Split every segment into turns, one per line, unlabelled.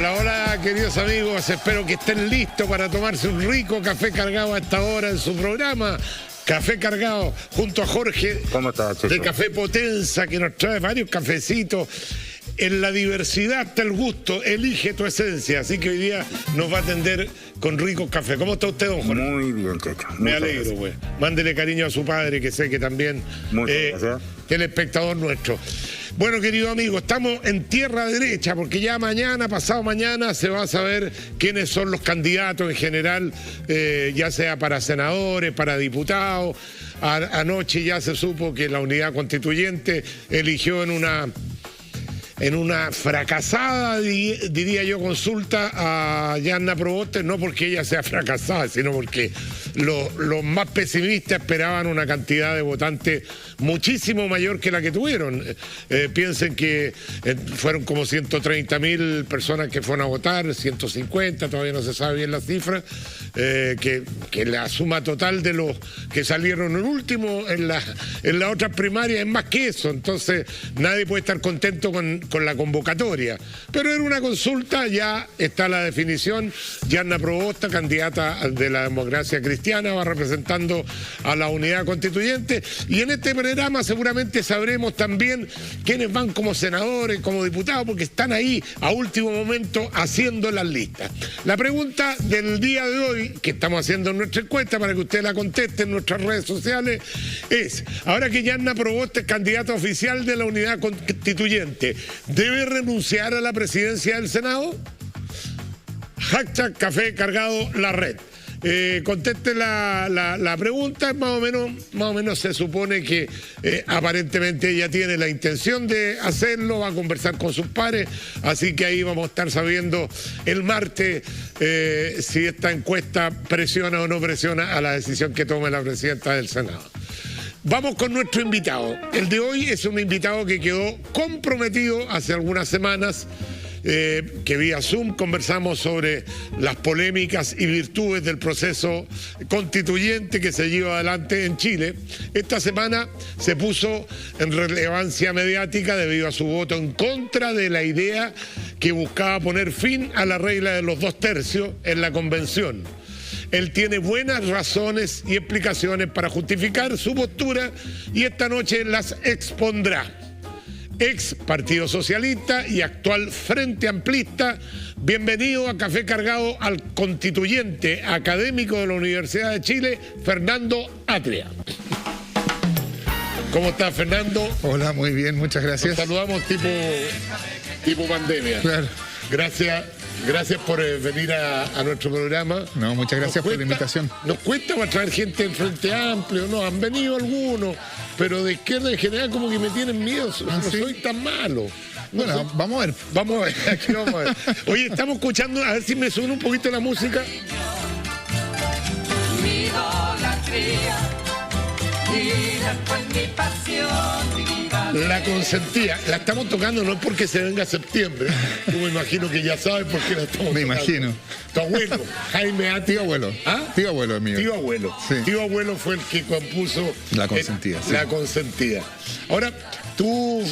Hola, hola, queridos amigos. Espero que estén listos para tomarse un rico café cargado a esta hora en su programa. Café cargado junto a Jorge.
¿Cómo estás, Checho?
De Café Potenza, que nos trae varios cafecitos. En la diversidad está el gusto, elige tu esencia. Así que hoy día nos va a atender con ricos café. ¿Cómo está usted, don Jorge?
Muy bien, Checho.
Me alegro, güey. Mándele cariño a su padre, que sé que también es el espectador nuestro. Bueno, querido amigo, estamos en tierra derecha porque ya mañana, pasado mañana, se va a saber quiénes son los candidatos en general, ya sea para senadores, para diputados. Anoche ya se supo que la Unidad Constituyente eligió en una fracasada, diría yo, consulta a Yanna Proboste, no porque ella sea fracasada, sino porque los más pesimistas esperaban una cantidad de votantes muchísimo mayor que la que tuvieron. Piensen que fueron como 130.000 personas que fueron a votar, 150, todavía no se sabe bien la cifra, que la suma total de los que salieron en último en la otra primaria es más que eso. Entonces nadie puede estar contento con la convocatoria, pero era una consulta, ya está la definición. Yanna Proboste, candidata de la Democracia Cristiana, va representando a la Unidad Constituyente, y en este programa seguramente sabremos también quiénes van como senadores, como diputados, porque están ahí a último momento haciendo las listas. La pregunta del día de hoy, que estamos haciendo en nuestra encuesta para que usted la conteste en nuestras redes sociales, es: ahora que Yanna Proboste es candidata oficial de la Unidad Constituyente, ¿debe renunciar a la presidencia del Senado? Hashtag Café Cargado la red. Conteste la pregunta. Más o menos se supone que aparentemente ella tiene la intención de hacerlo, va a conversar con sus pares, así que ahí vamos a estar sabiendo el martes si esta encuesta presiona o no presiona a la decisión que tome la presidenta del Senado. Vamos con nuestro invitado. El de hoy es un invitado que quedó comprometido hace algunas semanas, que vía Zoom conversamos sobre las polémicas y virtudes del proceso constituyente que se lleva adelante en Chile. Esta semana se puso en relevancia mediática debido a su voto en contra de la idea que buscaba poner fin a la regla de los 2/3 en la convención. Él tiene buenas razones y explicaciones para justificar su postura y esta noche las expondrá. Ex Partido Socialista y actual Frente Amplista, bienvenido a Café Cargado al constituyente académico de la Universidad de Chile, Fernando Atria. ¿Cómo está, Fernando?
Hola, muy bien, muchas gracias.
Nos saludamos tipo pandemia.
Claro.
Gracias por venir a nuestro programa.
No, muchas gracias por la invitación.
Nos cuesta traer gente del Frente Amplio, no, han venido algunos, pero de izquierda en general como que me tienen miedo, no
¿sí?
soy tan malo.
Bueno, vamos a ver.
Vamos a ver, aquí vamos a ver. Oye, estamos escuchando, a ver si me suena un poquito la música.
Mi idolatría, y después mi pasión.
La consentía, la estamos tocando no es porque se venga septiembre, yo me imagino que ya sabes por qué la estamos
Me
tocando.
imagino.
Tu abuelo, Jaime Atria.
Tío abuelo.
¿Ah?
Tío abuelo es mío.
Tío abuelo.
Sí.
Tío abuelo fue el que compuso
La consentida, sí.
La consentida. Ahora, tú,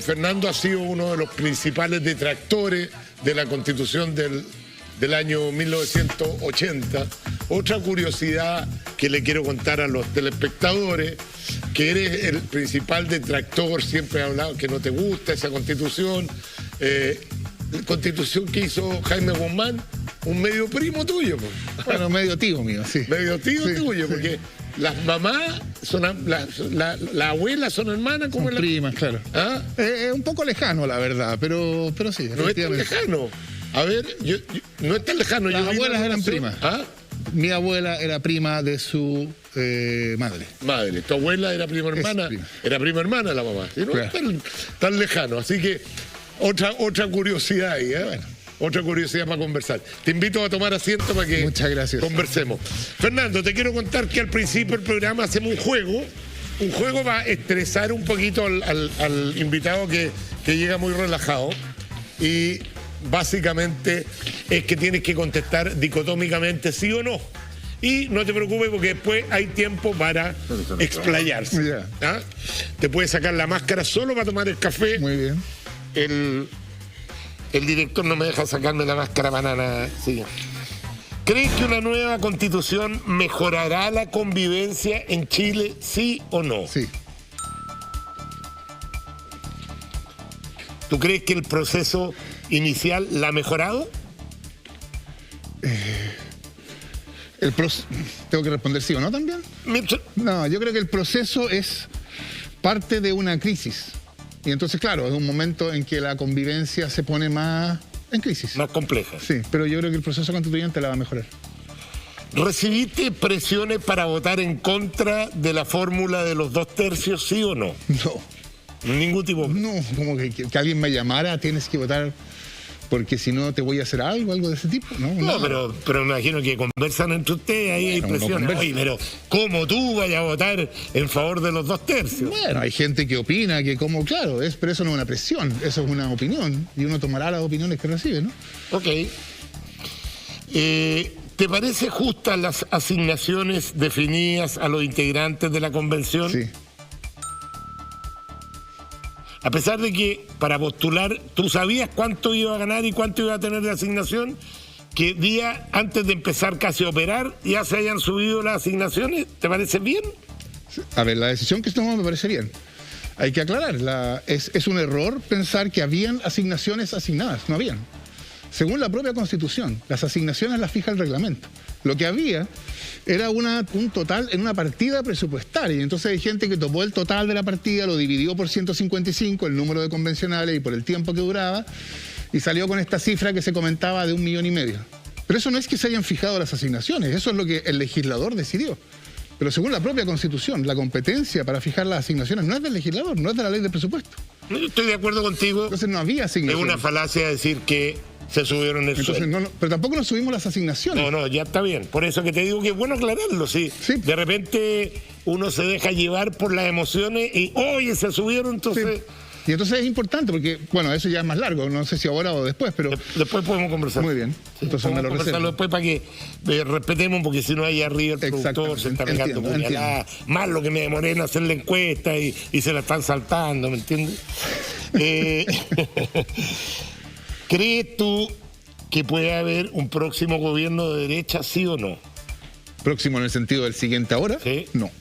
Fernando, has sido uno de los principales detractores de la Constitución del año 1980. Otra curiosidad que le quiero contar a los telespectadores, que eres el principal detractor, siempre he hablado que no te gusta esa Constitución. La Constitución que hizo Jaime Guzmán, un medio primo tuyo.
Bueno, medio tío mío, sí.
Medio tío
Sí,
tuyo,
sí.
porque las mamás son, la abuela son hermanas, como
Son primas, claro.
¿Ah?
Es un poco lejano, la verdad, pero sí,
No es tan
efectivamente.
lejano. A ver, no es tan lejano.
Las
Yo vi
abuelas
la
eran
relación.
primas.
¿Ah?
Mi abuela era prima de su madre.
Madre, tu abuela era prima hermana.
prima.
Era prima hermana la mamá. Y no
Claro.
es tan lejano. Así que otra curiosidad ahí, ¿eh?
Bueno.
Otra curiosidad para conversar. Te invito a tomar asiento para que
Muchas gracias.
conversemos. Fernando, te quiero contar que al principio del programa hacemos un juego. Un juego va a estresar un poquito al invitado que llega muy relajado. Y básicamente es que tienes que contestar dicotómicamente sí o no. Y no te preocupes porque después hay tiempo para explayarse.
Ya.
¿Ah? Te puedes sacar la máscara solo para tomar el café.
Muy bien.
El director no me deja sacarme la máscara banana. Sí. ¿Crees que una nueva constitución mejorará la convivencia en Chile, sí o no?
Sí.
¿Tú crees que el proceso inicial la ha mejorado?
¿Tengo que responder sí o no también? No, yo creo que el proceso es parte de una crisis. Y entonces, claro, es un momento en que la convivencia se pone más en crisis.
Más compleja.
Sí, pero yo creo que el proceso constituyente la va a mejorar.
¿Recibiste presiones para votar en contra de la fórmula de los 2/3, sí o no?
No.
Ningún tipo.
No, como que alguien me llamara, tienes que votar porque si no te voy a hacer algo de ese tipo. No,
pero me imagino que conversan entre ustedes, ahí hay presiones. Oye, pero ¿cómo tú vayas a votar en favor de los 2/3?
Bueno, hay gente que opina que claro, pero eso no es una presión, eso es una opinión y uno tomará las opiniones que recibe, ¿no?
Ok. ¿Te parece justas las asignaciones definidas a los integrantes de la convención?
Sí.
A pesar de que para postular, ¿tú sabías cuánto iba a ganar y cuánto iba a tener de asignación? Que día antes de empezar casi a operar ya se hayan subido las asignaciones, ¿te parece bien?
A ver, la decisión que se tomó me parece bien. Hay que aclarar, es un error pensar que habían asignaciones asignadas, no habían. Según la propia Constitución, las asignaciones las fija el reglamento. Lo que había era un total en una partida presupuestaria. Y entonces hay gente que tomó el total de la partida, lo dividió por 155, el número de convencionales y por el tiempo que duraba, y salió con esta cifra que se comentaba de 1,5 millones. Pero eso no es que se hayan fijado las asignaciones, eso es lo que el legislador decidió. Pero según la propia Constitución, la competencia para fijar las asignaciones no es del legislador, no es de la ley de presupuesto.
Yo estoy de acuerdo contigo.
Entonces no había asignaciones.
Es una falacia decir que se subieron el sueldo.
Pero tampoco nos subimos las asignaciones.
No, ya está bien. Por eso que te digo que es bueno aclararlo, sí. De repente uno se deja llevar por las emociones y, oye, se subieron, entonces...
Sí. Y entonces es importante porque, bueno, eso ya es más largo, no sé si ahora o después, pero...
Después podemos conversar.
Muy bien, entonces me lo reservo.
Después para que respetemos, porque si no hay arriba el productor se está regando puñaladas, más lo que me demoré en hacer la encuesta y se la están saltando, ¿me entiendes? ¿Crees tú que puede haber un próximo gobierno de derecha, sí o no?
¿Próximo en el sentido del siguiente ahora?
Sí.
No.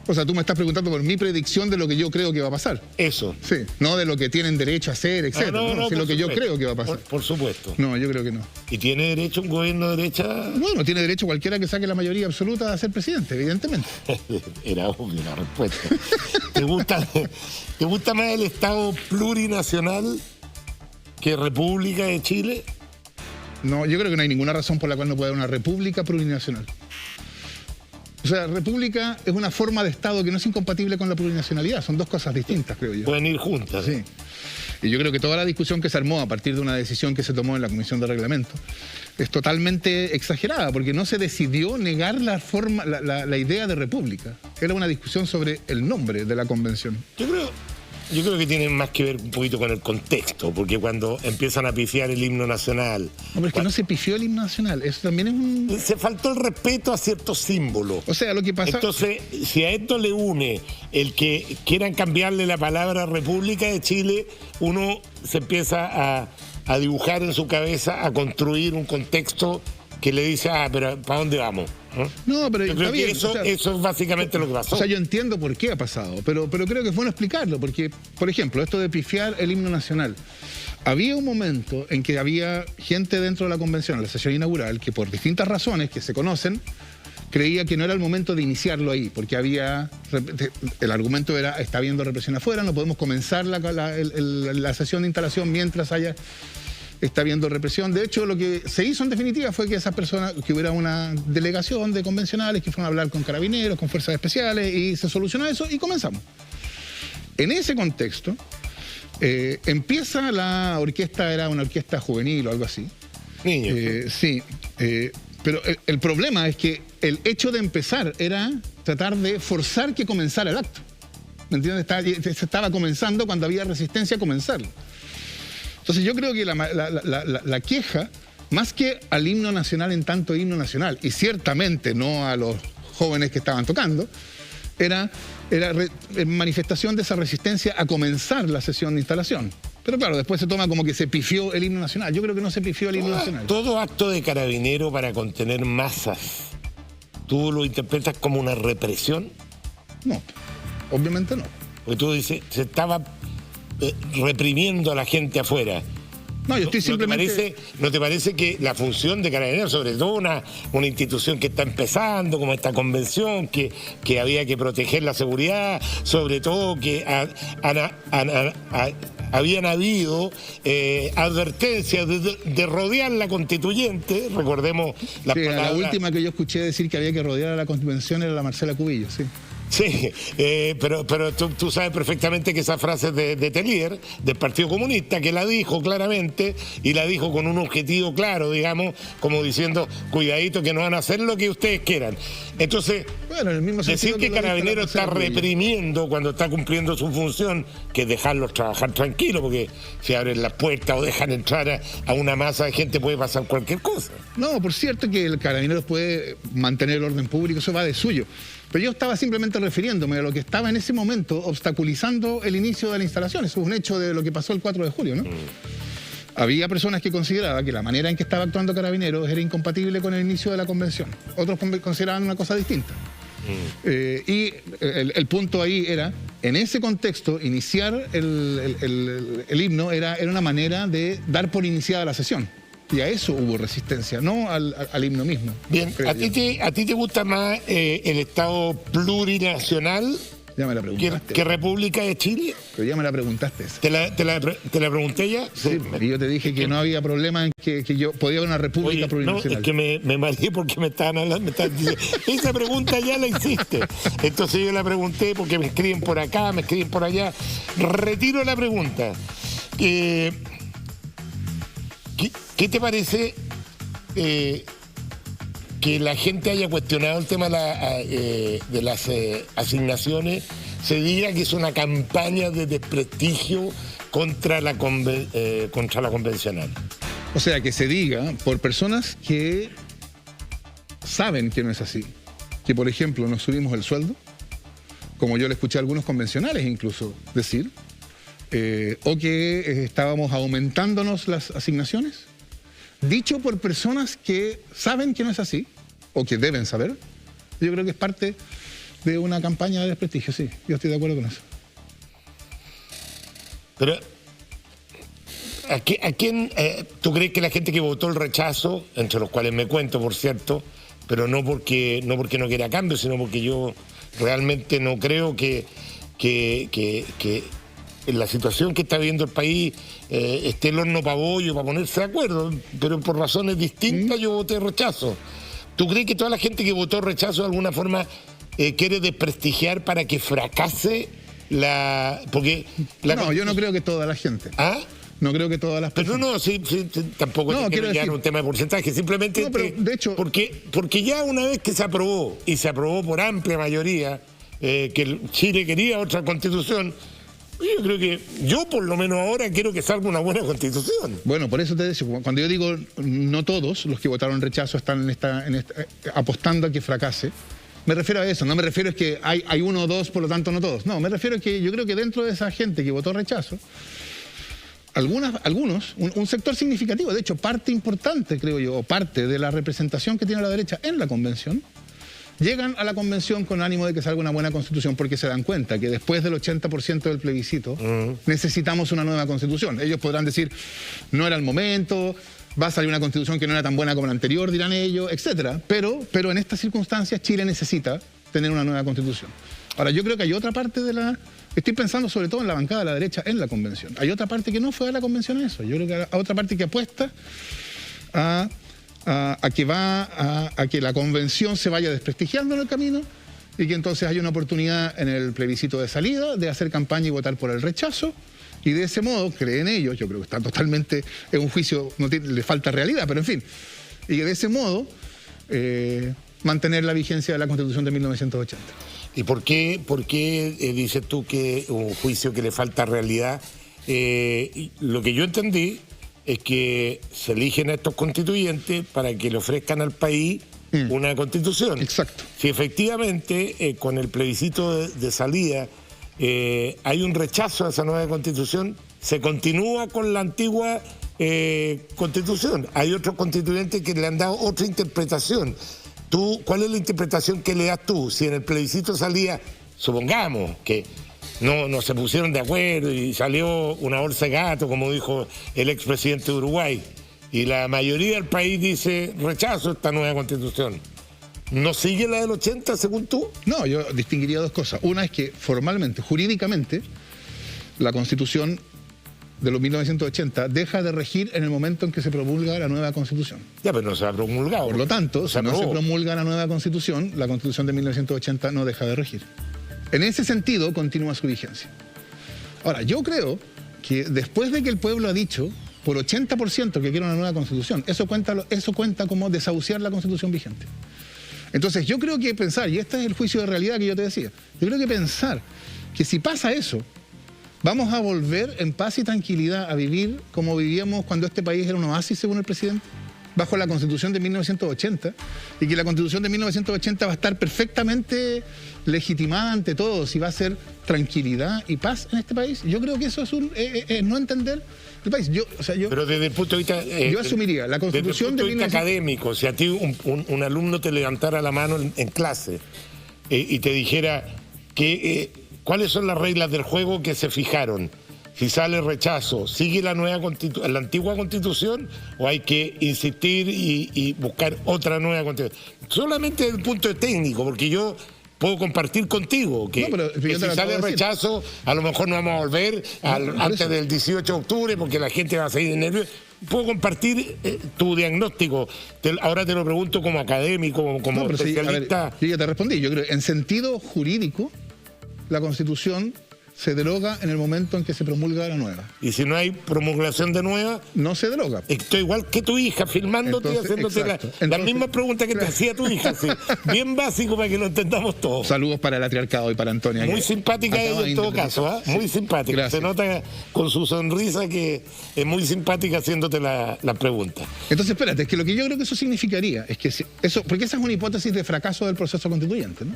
O
sea, tú me estás preguntando por mi predicción de lo que yo creo que va a pasar.
Eso.
Sí, no de lo que tienen derecho a hacer, etcétera. No, lo que yo creo que va a pasar.
Por supuesto.
No, yo creo que no.
¿Y tiene derecho un gobierno de derecha?
No tiene derecho cualquiera que saque la mayoría absoluta a ser presidente, evidentemente.
Era obvio la respuesta. ¿Te gusta más el Estado plurinacional que República de Chile?
No, yo creo que no hay ninguna razón por la cual no pueda haber una república plurinacional. O sea, república es una forma de Estado que no es incompatible con la plurinacionalidad. Son dos cosas distintas, creo yo.
Pueden ir juntas.
Sí. Y yo creo que toda la discusión que se armó a partir de una decisión que se tomó en la Comisión de Reglamento es totalmente exagerada, porque no se decidió negar la idea de república. Era una discusión sobre el nombre de la convención.
Yo creo que tiene más que ver un poquito con el contexto, porque cuando empiezan a pifiar el himno nacional...
No, pero es que no se pifió el himno nacional, eso también es un...
Se faltó el respeto a ciertos símbolos.
O sea, lo que pasa...
Entonces, si a esto le une el que quieran cambiarle la palabra República de Chile, uno se empieza a dibujar en su cabeza, a construir un contexto que le dice, pero ¿para dónde vamos?
No, pero
yo creo que eso es básicamente lo que pasó.
O sea, yo entiendo por qué ha pasado, pero creo que es bueno explicarlo, porque, por ejemplo, esto de pifiar el himno nacional. Había un momento en que había gente dentro de la convención, en la sesión inaugural, que por distintas razones que se conocen, creía que no era el momento de iniciarlo ahí, porque el argumento era, está habiendo represión afuera, no podemos comenzar la sesión de instalación mientras está habiendo represión. De hecho, lo que se hizo en definitiva fue que esas personas, que hubiera una delegación de convencionales que fueron a hablar con carabineros, con fuerzas especiales, y se solucionó eso y comenzamos. En ese contexto, empieza la orquesta, era una orquesta juvenil o algo así.
Niños.
Sí, pero el problema es que el hecho de empezar era tratar de forzar que comenzara el acto. ¿Me entiendes? Se estaba comenzando cuando había resistencia a comenzarlo. Entonces yo creo que la queja, más que al himno nacional en tanto himno nacional, y ciertamente no a los jóvenes que estaban tocando, era manifestación de esa resistencia a comenzar la sesión de instalación. Pero claro, después se toma como que se pifió el himno nacional. Yo creo que no se pifió el himno nacional.
Todo acto de carabinero para contener masas, ¿tú lo interpretas como una represión?
No, obviamente no.
Porque tú dices, se estaba reprimiendo a la gente afuera.
No, yo estoy simplemente...
¿No te parece que la función de Carabineros, sobre todo una institución que está empezando, como esta convención, que había que proteger la seguridad, sobre todo que habían habido advertencias de rodear la constituyente, recordemos las palabras...
La última que yo escuché decir que había que rodear a la convención era la Marcela Cubillo, sí.
Sí, pero tú sabes perfectamente que esa frase es de Tellier, del Partido Comunista, que la dijo claramente y la dijo con un objetivo claro, digamos, como diciendo, cuidadito que no van a hacer lo que ustedes quieran. Entonces,
bueno, en el mismo
decir que Carabineros está reprimiendo cuando está cumpliendo su función, que es dejarlos trabajar tranquilos, porque si abren las puertas o dejan entrar a una masa de gente puede pasar cualquier cosa.
No, por cierto que el Carabineros puede mantener el orden público, eso va de suyo. Pero yo estaba simplemente refiriéndome a lo que estaba en ese momento obstaculizando el inicio de la instalación. Eso es un hecho de lo que pasó el 4 de julio, ¿no? Había personas que consideraban que la manera en que estaba actuando Carabineros era incompatible con el inicio de la convención. Otros consideraban una cosa distinta. Y el punto ahí era, en ese contexto, iniciar el himno era una manera de dar por iniciada la sesión. Y a eso hubo resistencia, no al himno mismo.
Bien, ¿a ti te gusta más el Estado plurinacional
ya me la preguntaste.
que República de Chile?
Pero ya me la preguntaste.
¿Te la pregunté ya?
Sí, y yo te dije que no había problema en que yo podía haber una república plurinacional.
No, es que me mareé porque me estaban hablando, esa pregunta ya la hiciste. Entonces yo la pregunté porque me escriben por acá, me escriben por allá. Retiro la pregunta. ¿Qué te parece que la gente haya cuestionado el tema de las asignaciones? Se diga que es una campaña de desprestigio contra la convencional.
O sea, que se diga por personas que saben que no es así. Que, por ejemplo, nos subimos el sueldo, como yo le escuché a algunos convencionales incluso decir, o que estábamos aumentándonos las asignaciones, dicho por personas que saben que no es así, o que deben saber. Yo creo que es parte de una campaña de desprestigio, sí, yo estoy de acuerdo con eso.
Pero, ¿a quién tú crees que la gente que votó el rechazo, entre los cuales me cuento, por cierto, pero no porque no quiera cambio, sino porque yo realmente no creo que en la situación que está viviendo el país esté el horno para bollo para ponerse de acuerdo, pero por razones distintas yo voté rechazo. ¿Tú crees que toda la gente que votó rechazo de alguna forma quiere desprestigiar para que fracase la...
No, yo no creo que toda la gente.
¿Ah?
No creo que todas las personas.
Pero sí, tampoco
no,
quiero llegar a un tema de porcentaje, simplemente
no, pero, de hecho,
porque ya una vez que se aprobó, y se aprobó por amplia mayoría, que Chile quería otra constitución, yo creo que yo por lo menos ahora quiero que salga una buena constitución.
Bueno, por eso te decía, cuando yo digo no todos los que votaron rechazo están apostando a que fracase, me refiero a eso, no me refiero a que hay uno o dos, por lo tanto no todos. No, me refiero a que yo creo que dentro de esa gente que votó rechazo, algunos, un sector significativo, de hecho parte importante, creo yo, o parte de la representación que tiene la derecha en la convención, llegan a la convención con ánimo de que salga una buena constitución porque se dan cuenta que después del 80% del plebiscito necesitamos una nueva constitución. Ellos podrán decir, no era el momento, va a salir una constitución que no era tan buena como la anterior, dirán ellos, etcétera. Pero en estas circunstancias Chile necesita tener una nueva constitución. Ahora, yo creo que hay otra parte de la... Estoy pensando sobre todo en la bancada de la derecha en la convención. Hay otra parte que no fue a la convención a eso. Yo creo que hay otra parte que apuesta a que la convención se vaya desprestigiando en el camino y que entonces haya una oportunidad en el plebiscito de salida de hacer campaña y votar por el rechazo, y de ese modo, creen ellos, yo creo que está totalmente en un juicio, le falta realidad, pero en fin, y de ese modo mantener la vigencia de la Constitución de 1980.
¿Y por qué dices tú que un juicio que le falta realidad? Lo que yo entendí es que se eligen a estos constituyentes para que le ofrezcan al país una constitución.
Exacto.
Si efectivamente con el plebiscito de salida hay un rechazo a esa nueva constitución, se continúa con la antigua constitución. Hay otros constituyentes que le han dado otra interpretación. ¿Cuál es la interpretación que le das tú? Si en el plebiscito salía, supongamos que no se pusieron de acuerdo y salió una bolsa de gato, como dijo el expresidente de Uruguay, y la mayoría del país dice rechazo a esta nueva constitución, ¿no sigue la del 80 según tú?
No, yo distinguiría dos cosas. Una es que formalmente, jurídicamente, la Constitución de los 1980 deja de regir en el momento en que se promulga la nueva Constitución.
Ya, pero no se ha promulgado.
Por lo tanto, si no se
aprobó.
promulga la nueva Constitución, la Constitución de 1980 no deja de regir. En ese sentido, continúa su vigencia. Ahora, yo creo que después de que el pueblo ha dicho por 80% que quiere una nueva Constitución, eso cuenta como desahuciar la Constitución vigente. Entonces, yo creo que pensar, y este es el juicio de realidad que yo te decía, yo creo que pensar que si pasa eso, vamos a volver en paz y tranquilidad a vivir como vivíamos cuando este país era un oasis, según el presidente, bajo la Constitución de 1980, y que la Constitución de 1980 va a estar perfectamente legitimada ante todos y va a ser tranquilidad y paz en este país. Yo creo que eso es no entender el país.
Pero desde el punto de vista...
yo asumiría la Constitución
desde el punto de vista académico, si a ti un alumno te levantara la mano en clase y te dijera que cuáles son las reglas del juego que se fijaron, si sale rechazo, ¿sigue la antigua constitución o hay que insistir y buscar otra nueva constitución? Solamente desde el punto de técnico, porque yo puedo compartir contigo que, que si sale rechazo, a lo mejor no vamos a volver antes del 18 de octubre porque la gente va a seguir nerviosa. Puedo compartir tu diagnóstico. Ahora te lo pregunto como académico, como especialista.
Sí, yo ya te respondí. Yo creo que en sentido jurídico, la Constitución se deroga en el momento en que se promulga la nueva.
Y si no hay promulgación de nueva...
No se deroga.
Estoy igual que tu hija, filmándote y haciéndote la misma pregunta que te hacía tu hija. Sí. Bien básico para que lo entendamos todos.
Saludos para el Atriarcado y para Antonia.
Muy simpática ella en todo caso, ¿eh? Muy simpática. Gracias. Se nota con su sonrisa que es muy simpática haciéndote la pregunta.
Entonces, espérate, es que lo que yo creo que eso significaría es que eso, porque esa es una hipótesis de fracaso del proceso constituyente, ¿no?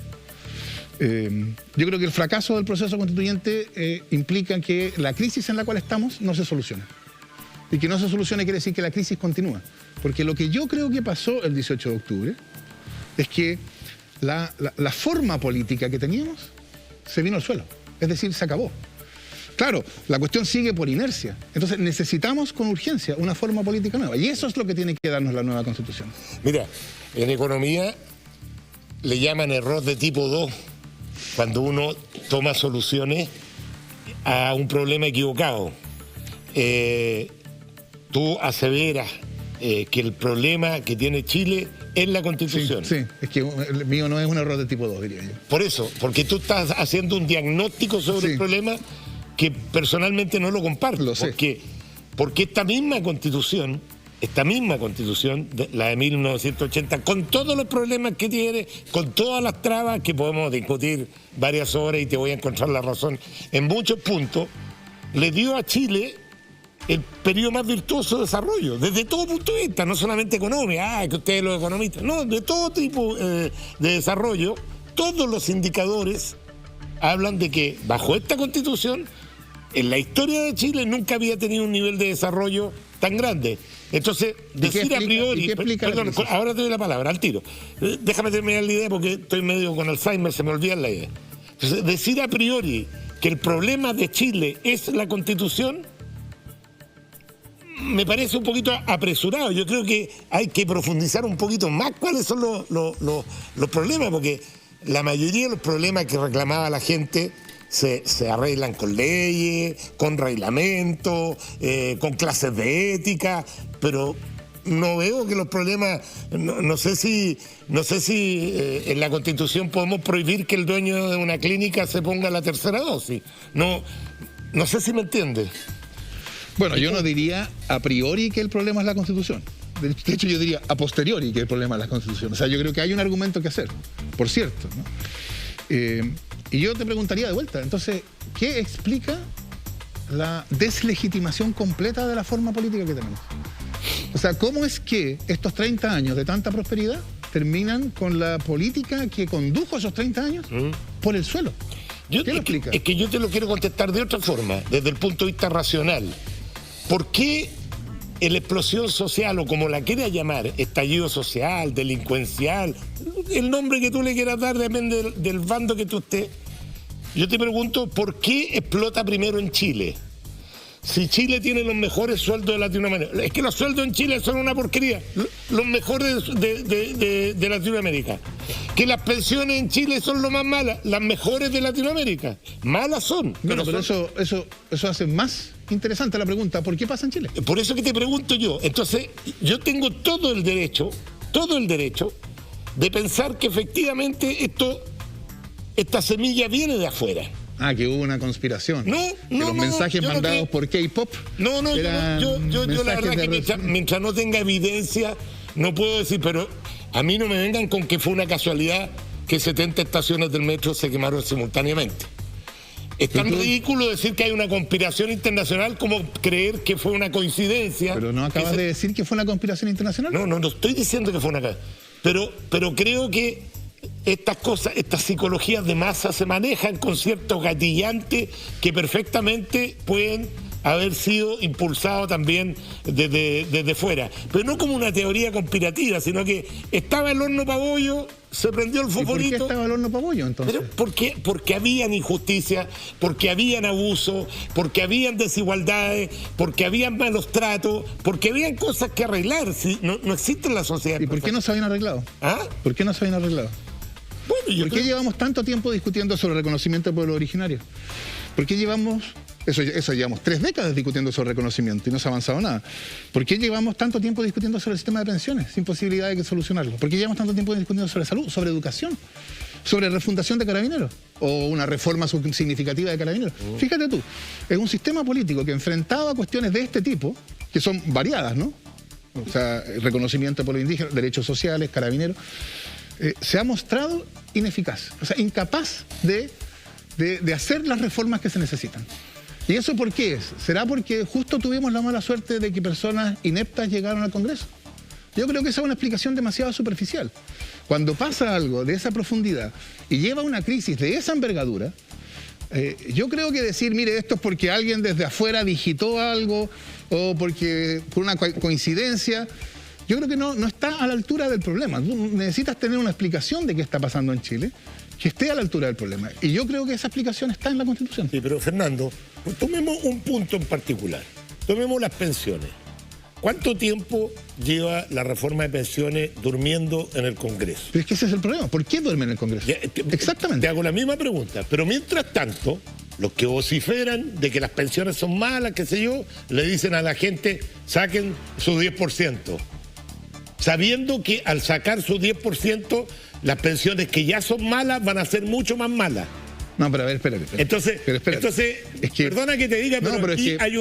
Yo creo que el fracaso del proceso constituyente implica que la crisis en la cual estamos no se soluciona. Y que no se solucione quiere decir que la crisis continúa. Porque lo que yo creo que pasó el 18 de octubre es que la forma política que teníamos se vino al suelo. Es decir, se acabó. Claro, la cuestión sigue por inercia. Entonces necesitamos con urgencia una forma política nueva. Y eso es lo que tiene que darnos la nueva Constitución.
Mira, en economía le llaman error de tipo 2. Cuando uno toma soluciones a un problema equivocado. Tú aseveras que el problema que tiene Chile es la Constitución.
Sí, es que el mío no es un error de tipo 2, diría yo.
Por eso, porque tú estás haciendo un diagnóstico sobre el problema que personalmente no lo comparto.
Lo sé.
Porque esta misma Constitución, la de 1980, con todos los problemas que tiene, con todas las trabas que podemos discutir varias horas y te voy a encontrar la razón en muchos puntos, le dio a Chile el periodo más virtuoso de desarrollo, desde todo punto de vista, no solamente económico, que ustedes los economistas, no, de todo tipo de desarrollo. Todos los indicadores hablan de que bajo esta Constitución, en la historia de Chile nunca había tenido un nivel de desarrollo tan grande. Entonces, decir a priori... Perdón, ahora te doy la palabra, al tiro. Déjame terminar la idea porque estoy medio con Alzheimer, se me olvida la idea. Entonces, decir a priori que el problema de Chile es la Constitución me parece un poquito apresurado. Yo creo que hay que profundizar un poquito más cuáles son los problemas, porque la mayoría de los problemas que reclamaba la gente se arreglan con leyes, con reglamentos, con clases de ética, pero no veo que los problemas, no sé si en la Constitución podemos prohibir que el dueño de una clínica se ponga la tercera dosis. No sé si me entiendes.
Bueno, yo no diría a priori que el problema es la Constitución. De hecho, yo diría a posteriori que el problema es la Constitución. O sea, yo creo que hay un argumento que hacer, por cierto, ¿no? Y yo te preguntaría de vuelta, entonces, ¿qué explica la deslegitimación completa de la forma política que tenemos? O sea, ¿cómo es que estos 30 años de tanta prosperidad terminan con la política que condujo esos 30 años por el suelo. ¿Qué lo explica?
Es que yo te lo quiero contestar de otra forma, desde el punto de vista racional. ¿Por qué la explosión social, o como la quieras llamar, estallido social, delincuencial, el nombre que tú le quieras dar depende del bando que tú estés? Yo te pregunto, ¿por qué explota primero en Chile? Si Chile tiene los mejores sueldos de Latinoamérica. Es que los sueldos en Chile son una porquería. Los mejores de Latinoamérica. Que las pensiones en Chile son lo más malas. Las mejores de Latinoamérica. Malas son.
Bueno, pero eso hace más interesante la pregunta. ¿Por qué pasa en Chile?
Por eso que te pregunto yo. Entonces, yo tengo todo el derecho de pensar que efectivamente esta semilla viene de afuera.
Que hubo una conspiración. Los mensajes mandados por K-pop.
Yo la verdad que mientras no tenga evidencia, no puedo decir, pero a mí no me vengan con que fue una casualidad que 70 estaciones del metro se quemaron simultáneamente. Es tan ridículo decir que hay una conspiración internacional como creer que fue una coincidencia.
Pero no acabas de decir que fue una conspiración internacional.
No estoy diciendo que fue una. Pero creo que estas cosas, estas psicologías de masa se manejan con ciertos gatillantes que perfectamente pueden haber sido impulsados también desde fuera. Pero no como una teoría conspirativa, sino que estaba el horno pabollo, se prendió el fosforito.
¿Y por qué estaba el horno pabollo entonces?
Pero porque habían injusticias, porque habían abusos, porque habían desigualdades, porque habían malos tratos, porque habían cosas que arreglar. No existe en la sociedad.
¿Y por qué no se habían arreglado? ¿Por qué no se habían arreglado?
Bueno,
¿Por qué llevamos tanto tiempo discutiendo sobre el reconocimiento del pueblo originario? ¿Por qué llevamos, llevamos 3 décadas discutiendo sobre reconocimiento y no se ha avanzado nada? ¿Por qué llevamos tanto tiempo discutiendo sobre el sistema de pensiones sin posibilidad de solucionarlo? ¿Por qué llevamos tanto tiempo discutiendo sobre salud, sobre educación, sobre refundación de Carabineros o una reforma significativa de Carabineros? Fíjate tú, es un sistema político que enfrentado a cuestiones de este tipo, que son variadas, ¿no? O sea, reconocimiento del pueblo indígena, derechos sociales, Carabineros, se ha mostrado ineficaz, o sea, incapaz de hacer las reformas que se necesitan. ¿Y eso por qué es? ¿Será porque justo tuvimos la mala suerte de que personas ineptas llegaron al Congreso? Yo creo que esa es una explicación demasiado superficial. Cuando pasa algo de esa profundidad y lleva a una crisis de esa envergadura, yo creo que decir, mire, esto es porque alguien desde afuera digitó algo o porque por una coincidencia, yo creo que no está a la altura del problema. Tú necesitas tener una explicación de qué está pasando en Chile que esté a la altura del problema. Y yo creo que esa explicación está en la Constitución.
Sí, pero Fernando, tomemos un punto en particular. Tomemos las pensiones. ¿Cuánto tiempo lleva la reforma de pensiones durmiendo en el Congreso?
Pero es que ese es el problema. ¿Por qué duerme en el Congreso? Exactamente.
Te hago la misma pregunta. Pero mientras tanto, los que vociferan de que las pensiones son malas, qué sé yo, le dicen a la gente, saquen su 10%. Sabiendo que al sacar su 10%, las pensiones que ya son malas van a ser mucho más malas.
No, pero a ver, espérate.
Entonces es que, perdona que te diga, pero aquí es que hay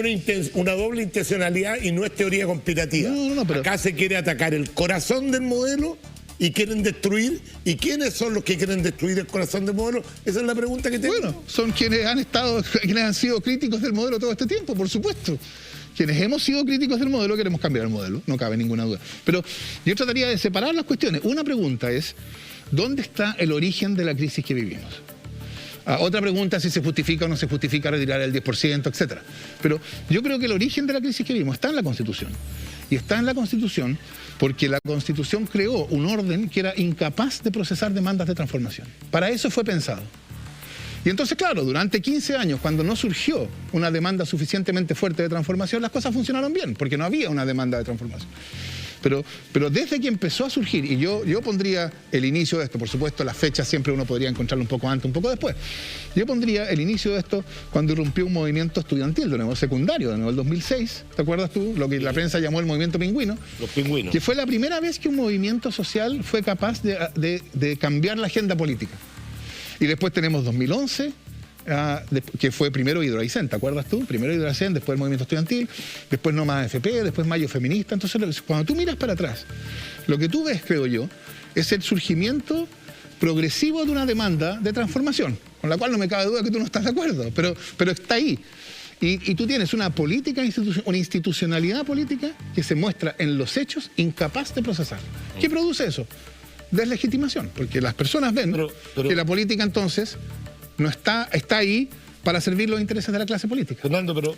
una doble intencionalidad y no es teoría conspirativa. Pero acá se quiere atacar el corazón del modelo y quieren destruir. ¿Y quiénes son los que quieren destruir el corazón del modelo? Esa es la pregunta que tengo.
Bueno, son quienes han sido críticos del modelo todo este tiempo, por supuesto. Quienes hemos sido críticos del modelo queremos cambiar el modelo, no cabe ninguna duda. Pero yo trataría de separar las cuestiones. Una pregunta es, ¿dónde está el origen de la crisis que vivimos? Otra pregunta es si se justifica o no se justifica retirar el 10%, etc. Pero yo creo que el origen de la crisis que vivimos está en la Constitución. Y está en la Constitución porque la Constitución creó un orden que era incapaz de procesar demandas de transformación. Para eso fue pensado. Y entonces, claro, durante 15 años, cuando no surgió una demanda suficientemente fuerte de transformación, las cosas funcionaron bien, porque no había una demanda de transformación. Pero desde que empezó a surgir, y yo pondría el inicio de esto, por supuesto, las fechas siempre uno podría encontrarlo un poco antes, un poco después. Yo pondría el inicio de esto cuando irrumpió un movimiento estudiantil, de nuevo secundario, de nuevo el 2006, ¿te acuerdas tú? Lo que la prensa llamó el movimiento pingüino.
Los pingüinos.
Que fue la primera vez que un movimiento social fue capaz de cambiar la agenda política. Y después tenemos 2011, que fue primero Hidroaicén, ¿te acuerdas tú? Primero Hidroaicén, después el movimiento estudiantil, después No Más AFP, después Mayo Feminista. Entonces, cuando tú miras para atrás, lo que tú ves, creo yo, es el surgimiento progresivo de una demanda de transformación, con la cual no me cabe duda que tú no estás de acuerdo, pero está ahí. Y tú tienes una política, una institucionalidad política que se muestra en los hechos incapaz de procesar. ¿Qué produce eso? deslegitimación, porque las personas ven que la política entonces no está ahí para servir los intereses de la clase política.
Fernando, pero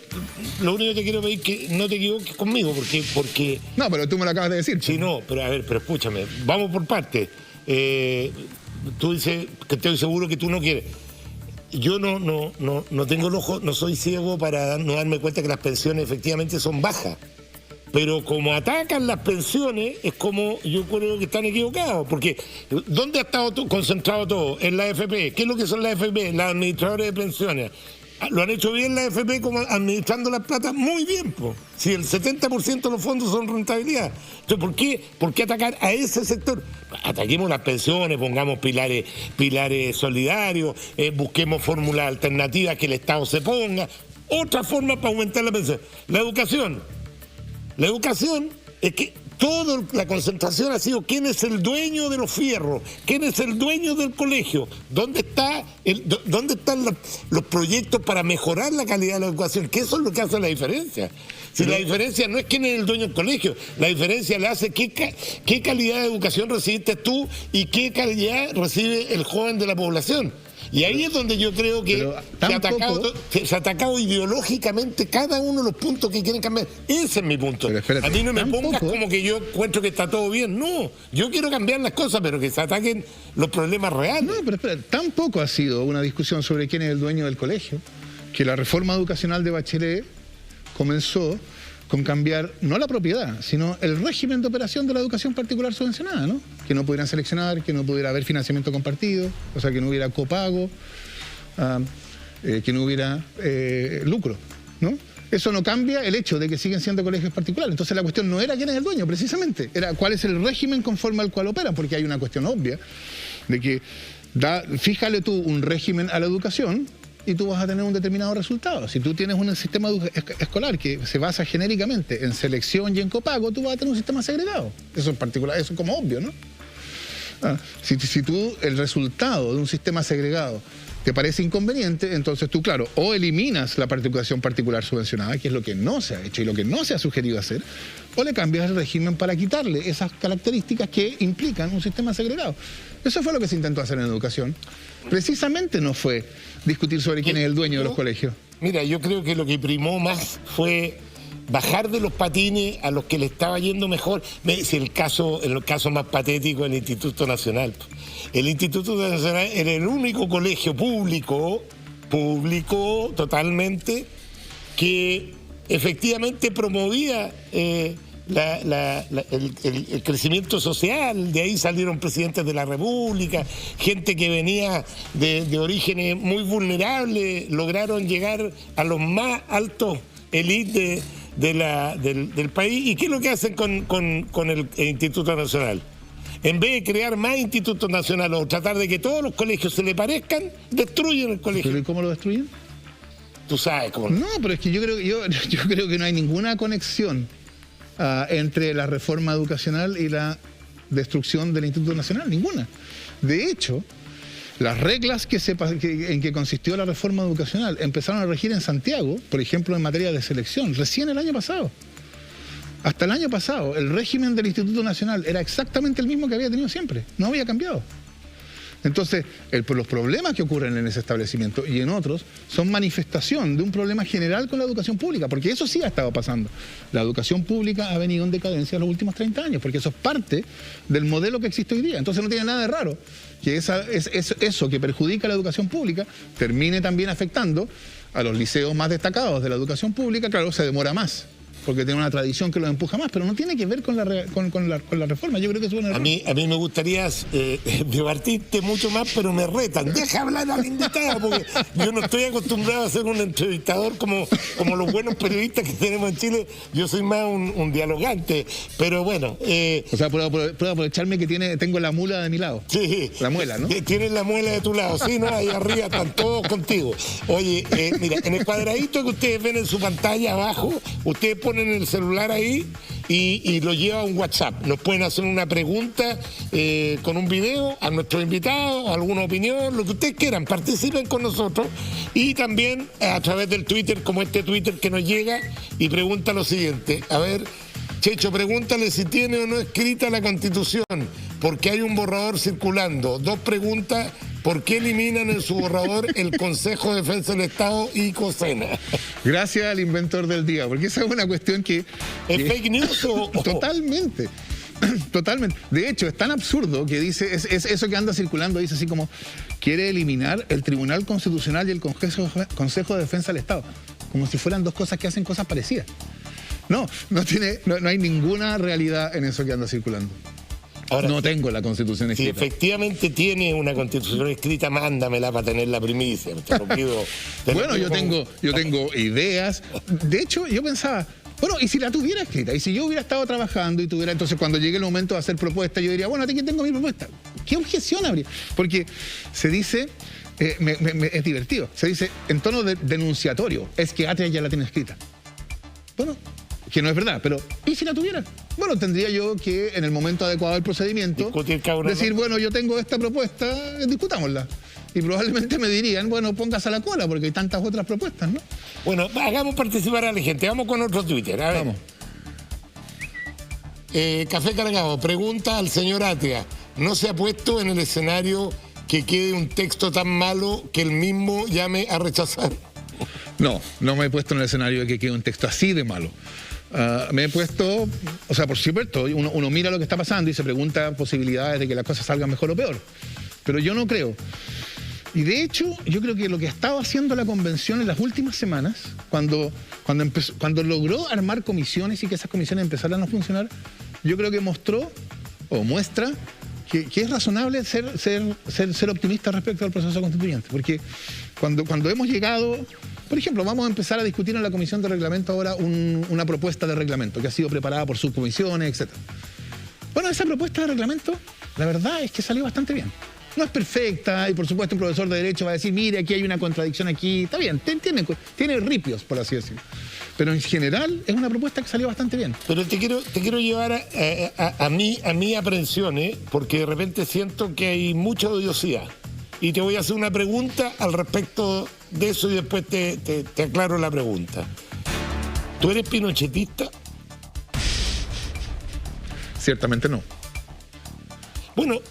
lo único que te quiero pedir es que no te equivoques conmigo, porque...
No, pero tú me lo acabas de decir.
Sí, no, pero a ver, pero escúchame, vamos por partes. Tú dices que estoy seguro que tú no quieres. Yo no tengo el ojo, no soy ciego para no darme cuenta que las pensiones efectivamente son bajas. Pero como atacan las pensiones, es como yo creo que están equivocados. Porque ¿dónde ha estado concentrado todo? En la AFP. ¿Qué es lo que son las AFP? Las administradoras de pensiones. Lo han hecho bien la AFP como administrando las plata muy bien, po. Si el 70% de los fondos son rentabilidad. Entonces, ¿por qué atacar a ese sector? Ataquemos las pensiones, pongamos pilares solidarios, busquemos fórmulas alternativas que el Estado se ponga. Otra forma para aumentar la pensión. La educación es que toda la concentración ha sido quién es el dueño de los fierros, quién es el dueño del colegio, dónde están los proyectos para mejorar la calidad de la educación, que eso es lo que hace la diferencia. Si la diferencia no es quién es el dueño del colegio, la diferencia le hace qué calidad de educación recibiste tú y qué calidad recibe el joven de la población. Y ahí es donde yo creo que se ha atacado ideológicamente cada uno de los puntos que quieren cambiar. Ese es mi punto. Espérate, a mí no me pongas como que yo encuentro que está todo bien. No, yo quiero cambiar las cosas, pero que se ataquen los problemas reales.
No, pero espera, tampoco ha sido una discusión sobre quién es el dueño del colegio, que la reforma educacional de Bachelet comenzó con cambiar no la propiedad, sino el régimen de operación de la educación particular subvencionada, ¿no? Que no pudieran seleccionar, que no pudiera haber financiamiento compartido, o sea, que no hubiera copago, que no hubiera lucro, ¿no? Eso no cambia el hecho de que siguen siendo colegios particulares. Entonces la cuestión no era quién es el dueño, precisamente, era cuál es el régimen conforme al cual operan, porque hay una cuestión obvia de que fíjale tú un régimen a la educación y tú vas a tener un determinado resultado. Si tú tienes un sistema escolar que se basa genéricamente en selección y en copago, tú vas a tener un sistema segregado. Eso en particular, eso es como obvio, ¿no? Si tú el resultado de un sistema segregado te parece inconveniente, entonces tú, claro, o eliminas la educación particular subvencionada, que es lo que no se ha hecho y lo que no se ha sugerido hacer, o le cambias el régimen para quitarle esas características que implican un sistema segregado. Eso fue lo que se intentó hacer en educación. Precisamente no fue discutir sobre quién es el dueño de los colegios.
Mira, yo creo que lo que primó más fue bajar de los patines a los que le estaba yendo mejor. En el caso más patético, el Instituto Nacional. El Instituto Nacional era el único colegio público totalmente, que efectivamente promovía el crecimiento social. De ahí salieron presidentes de la República, gente que venía de orígenes muy vulnerables, lograron llegar a los más altos élites del país. ¿Y qué es lo que hacen con el Instituto Nacional? En vez de crear más institutos nacionales o tratar de que todos los colegios se le parezcan, destruyen el colegio.
¿Pero cómo lo destruyen?
Tú sabes cómo.
No, pero es que yo creo que no hay ninguna conexión entre la reforma educacional y la destrucción del Instituto Nacional, ninguna. De hecho, las reglas en que consistió la reforma educacional empezaron a regir en Santiago, por ejemplo, en materia de selección, recién el año pasado. Hasta el año pasado, el régimen del Instituto Nacional era exactamente el mismo que había tenido siempre, no había cambiado. Entonces, los problemas que ocurren en ese establecimiento y en otros son manifestación de un problema general con la educación pública, porque eso sí ha estado pasando. La educación pública ha venido en decadencia en los últimos 30 años, porque eso es parte del modelo que existe hoy día. Entonces no tiene nada de raro que eso que perjudica a la educación pública termine también afectando a los liceos más destacados de la educación pública. Claro, se demora más, porque tiene una tradición que los empuja más, pero no tiene que ver con la reforma. Yo creo que es una reforma.
A mí me gustaría debatirte mucho más, pero me retan. Deja hablar al invitado, porque yo no estoy acostumbrado a ser un entrevistador como los buenos periodistas que tenemos en Chile. Yo soy más un dialogante, pero bueno.
O sea, puedo aprovecharme que tengo la mula de mi lado.
Sí.
La muela, ¿no?
Tienes la muela de tu lado, sí, ¿no? Ahí arriba están todos contigo. Oye, mira, en el cuadradito que ustedes ven en su pantalla abajo, ustedes ponen el celular ahí y lo lleva a un WhatsApp. Nos pueden hacer una pregunta con un video a nuestros invitados, alguna opinión, lo que ustedes quieran. Participen con nosotros y también a través del Twitter, como este Twitter que nos llega y pregunta lo siguiente. A ver, Checho, pregúntale si tiene o no escrita la Constitución, porque hay un borrador circulando. 2 preguntas, ¿por qué eliminan en su borrador el Consejo de Defensa del Estado y COSENA?
Gracias al inventor del día, porque esa es una cuestión que...
¿Es fake news o...?
Totalmente. Totalmente. De hecho, es tan absurdo que dice, es eso que anda circulando, dice así como, quiere eliminar el Tribunal Constitucional y el Consejo de Defensa del Estado. Como si fueran 2 cosas que hacen cosas parecidas. No hay ninguna realidad en eso que anda circulando.
Ahora,
no tengo la Constitución escrita.
Si efectivamente tiene una Constitución escrita, mándamela para tener la primicia. Te lo pido.
Bueno, yo tengo ideas. De hecho, yo pensaba, bueno, y si la tuviera escrita, y si yo hubiera estado trabajando y tuviera, entonces cuando llegue el momento de hacer propuestas, yo diría, bueno, aquí tengo mi propuesta. ¿Qué objeción habría? Porque se dice, es divertido, se dice en tono denunciatorio, es que Atria ya la tiene escrita. Bueno, que no es verdad, pero ¿y si la tuviera? Bueno, tendría yo que en el momento adecuado del procedimiento decir, bueno, yo tengo esta propuesta, discutámosla. Y probablemente me dirían, bueno, póngase a la cola, porque hay tantas otras propuestas, ¿no?
Bueno, hagamos participar a la gente. Vamos con otro Twitter. A ver.
Vamos.
Café Cargado, pregunta al señor Atria. ¿No se ha puesto en el escenario que quede un texto tan malo que él mismo llame a rechazar?
No me he puesto en el escenario de que quede un texto así de malo. Me he puesto, o sea, por supuesto, uno mira lo que está pasando y se pregunta posibilidades de que las cosas salgan mejor o peor. Pero yo no creo. Y de hecho, yo creo que lo que ha estado haciendo la convención en las últimas semanas, cuando logró armar comisiones y que esas comisiones empezaran a funcionar, yo creo que mostró o muestra que es razonable ser optimista respecto al proceso constituyente. Porque cuando hemos llegado, por ejemplo, vamos a empezar a discutir en la Comisión de Reglamento ahora una propuesta de reglamento que ha sido preparada por subcomisiones, etc. Bueno, esa propuesta de reglamento, la verdad es que salió bastante bien. No es perfecta y por supuesto un profesor de Derecho va a decir, mire, aquí hay una contradicción aquí. Está bien, tiene ripios, por así decirlo. Pero en general es una propuesta que salió bastante bien.
Pero te quiero llevar a mi aprehensión, porque de repente siento que hay mucha odiosidad. Y te voy a hacer una pregunta al respecto de eso y después te aclaro la pregunta. ¿Tú eres pinochetista?
Ciertamente no.
Bueno,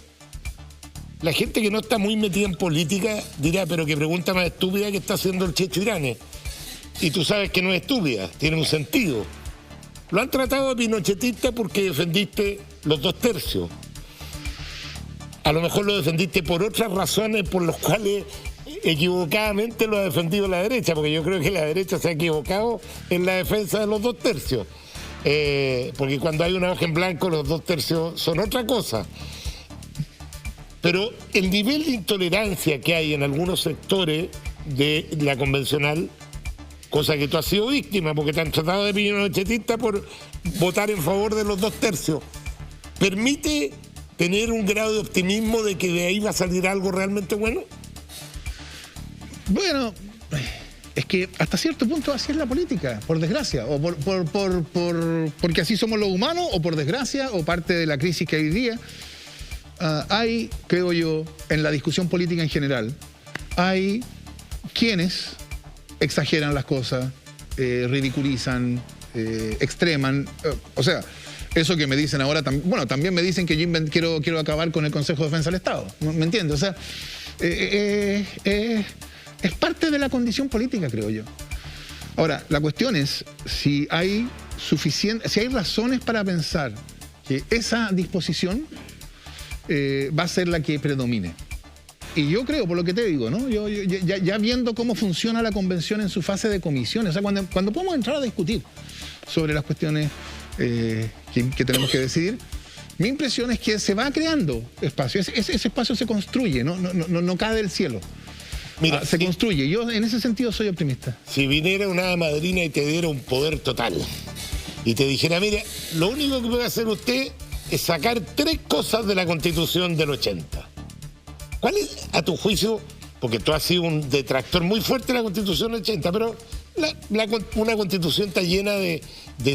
la gente que no está muy metida en política dirá, pero qué pregunta más estúpida que está haciendo el Checho Iranes. Y tú sabes que no es estúpida, tiene un sentido. Lo han tratado de pinochetista porque defendiste los 2 tercios. A lo mejor lo defendiste por otras razones por las cuales equivocadamente lo ha defendido la derecha, porque yo creo que la derecha se ha equivocado en la defensa de los 2 tercios. Porque cuando hay una hoja en blanco, los 2 tercios son otra cosa. Pero el nivel de intolerancia que hay en algunos sectores de la convencional, cosa que tú has sido víctima, porque te han tratado de pinochetista por votar en favor de los 2 tercios, ¿permite tener un grado de optimismo de que de ahí va a salir algo realmente bueno?
Bueno, es que hasta cierto punto así es la política, por desgracia, o porque así somos los humanos, o por desgracia, o parte de la crisis que hay hoy día. Hay, creo yo, en la discusión política en general, hay quienes exageran las cosas, ridiculizan, extreman, o sea, eso que me dicen ahora, bueno, también me dicen que yo quiero acabar con el Consejo de Defensa del Estado, ¿me entiendes? O sea, es parte de la condición política, creo yo. Ahora, la cuestión es si hay razones para pensar que esa disposición va a ser la que predomine. Y yo creo, por lo que te digo, ¿no? Yo ya viendo cómo funciona la convención en su fase de comisiones, o sea, cuando podemos entrar a discutir sobre las cuestiones que tenemos que decidir, mi impresión es que se va creando espacio. Ese espacio se construye, no cae del cielo.
Mira,
se construye. Yo en ese sentido soy optimista.
Si viniera una hada madrina y te diera un poder total y te dijera, mire, lo único que puede hacer usted es sacar 3 cosas de la Constitución del 80. ¿Cuál es, a tu juicio, porque tú has sido un detractor muy fuerte de la Constitución del 80, pero una Constitución está llena de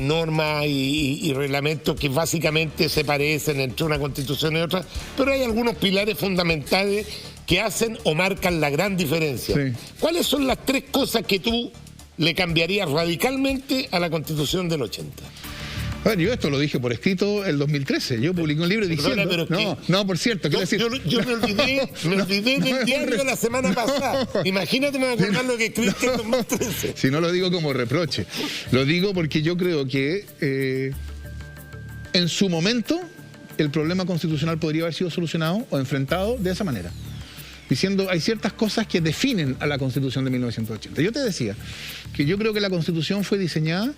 normas y reglamentos que básicamente se parecen entre una Constitución y otra, pero hay algunos pilares fundamentales que hacen o marcan la gran diferencia. Sí. ¿Cuáles son las 3 cosas que tú le cambiarías radicalmente a la Constitución del 80?
A ver, yo esto lo dije por escrito el 2013. Yo publiqué un libro diciendo... No, por cierto, quiero decir...
Yo me olvidé del diario la semana pasada. Imagínate, me voy a acordar lo que escribiste en 2013.
Si no lo digo como reproche. Lo digo porque yo creo que en su momento el problema constitucional podría haber sido solucionado o enfrentado de esa manera. Diciendo, hay ciertas cosas que definen a la Constitución de 1980. Yo te decía que yo creo que la Constitución fue diseñada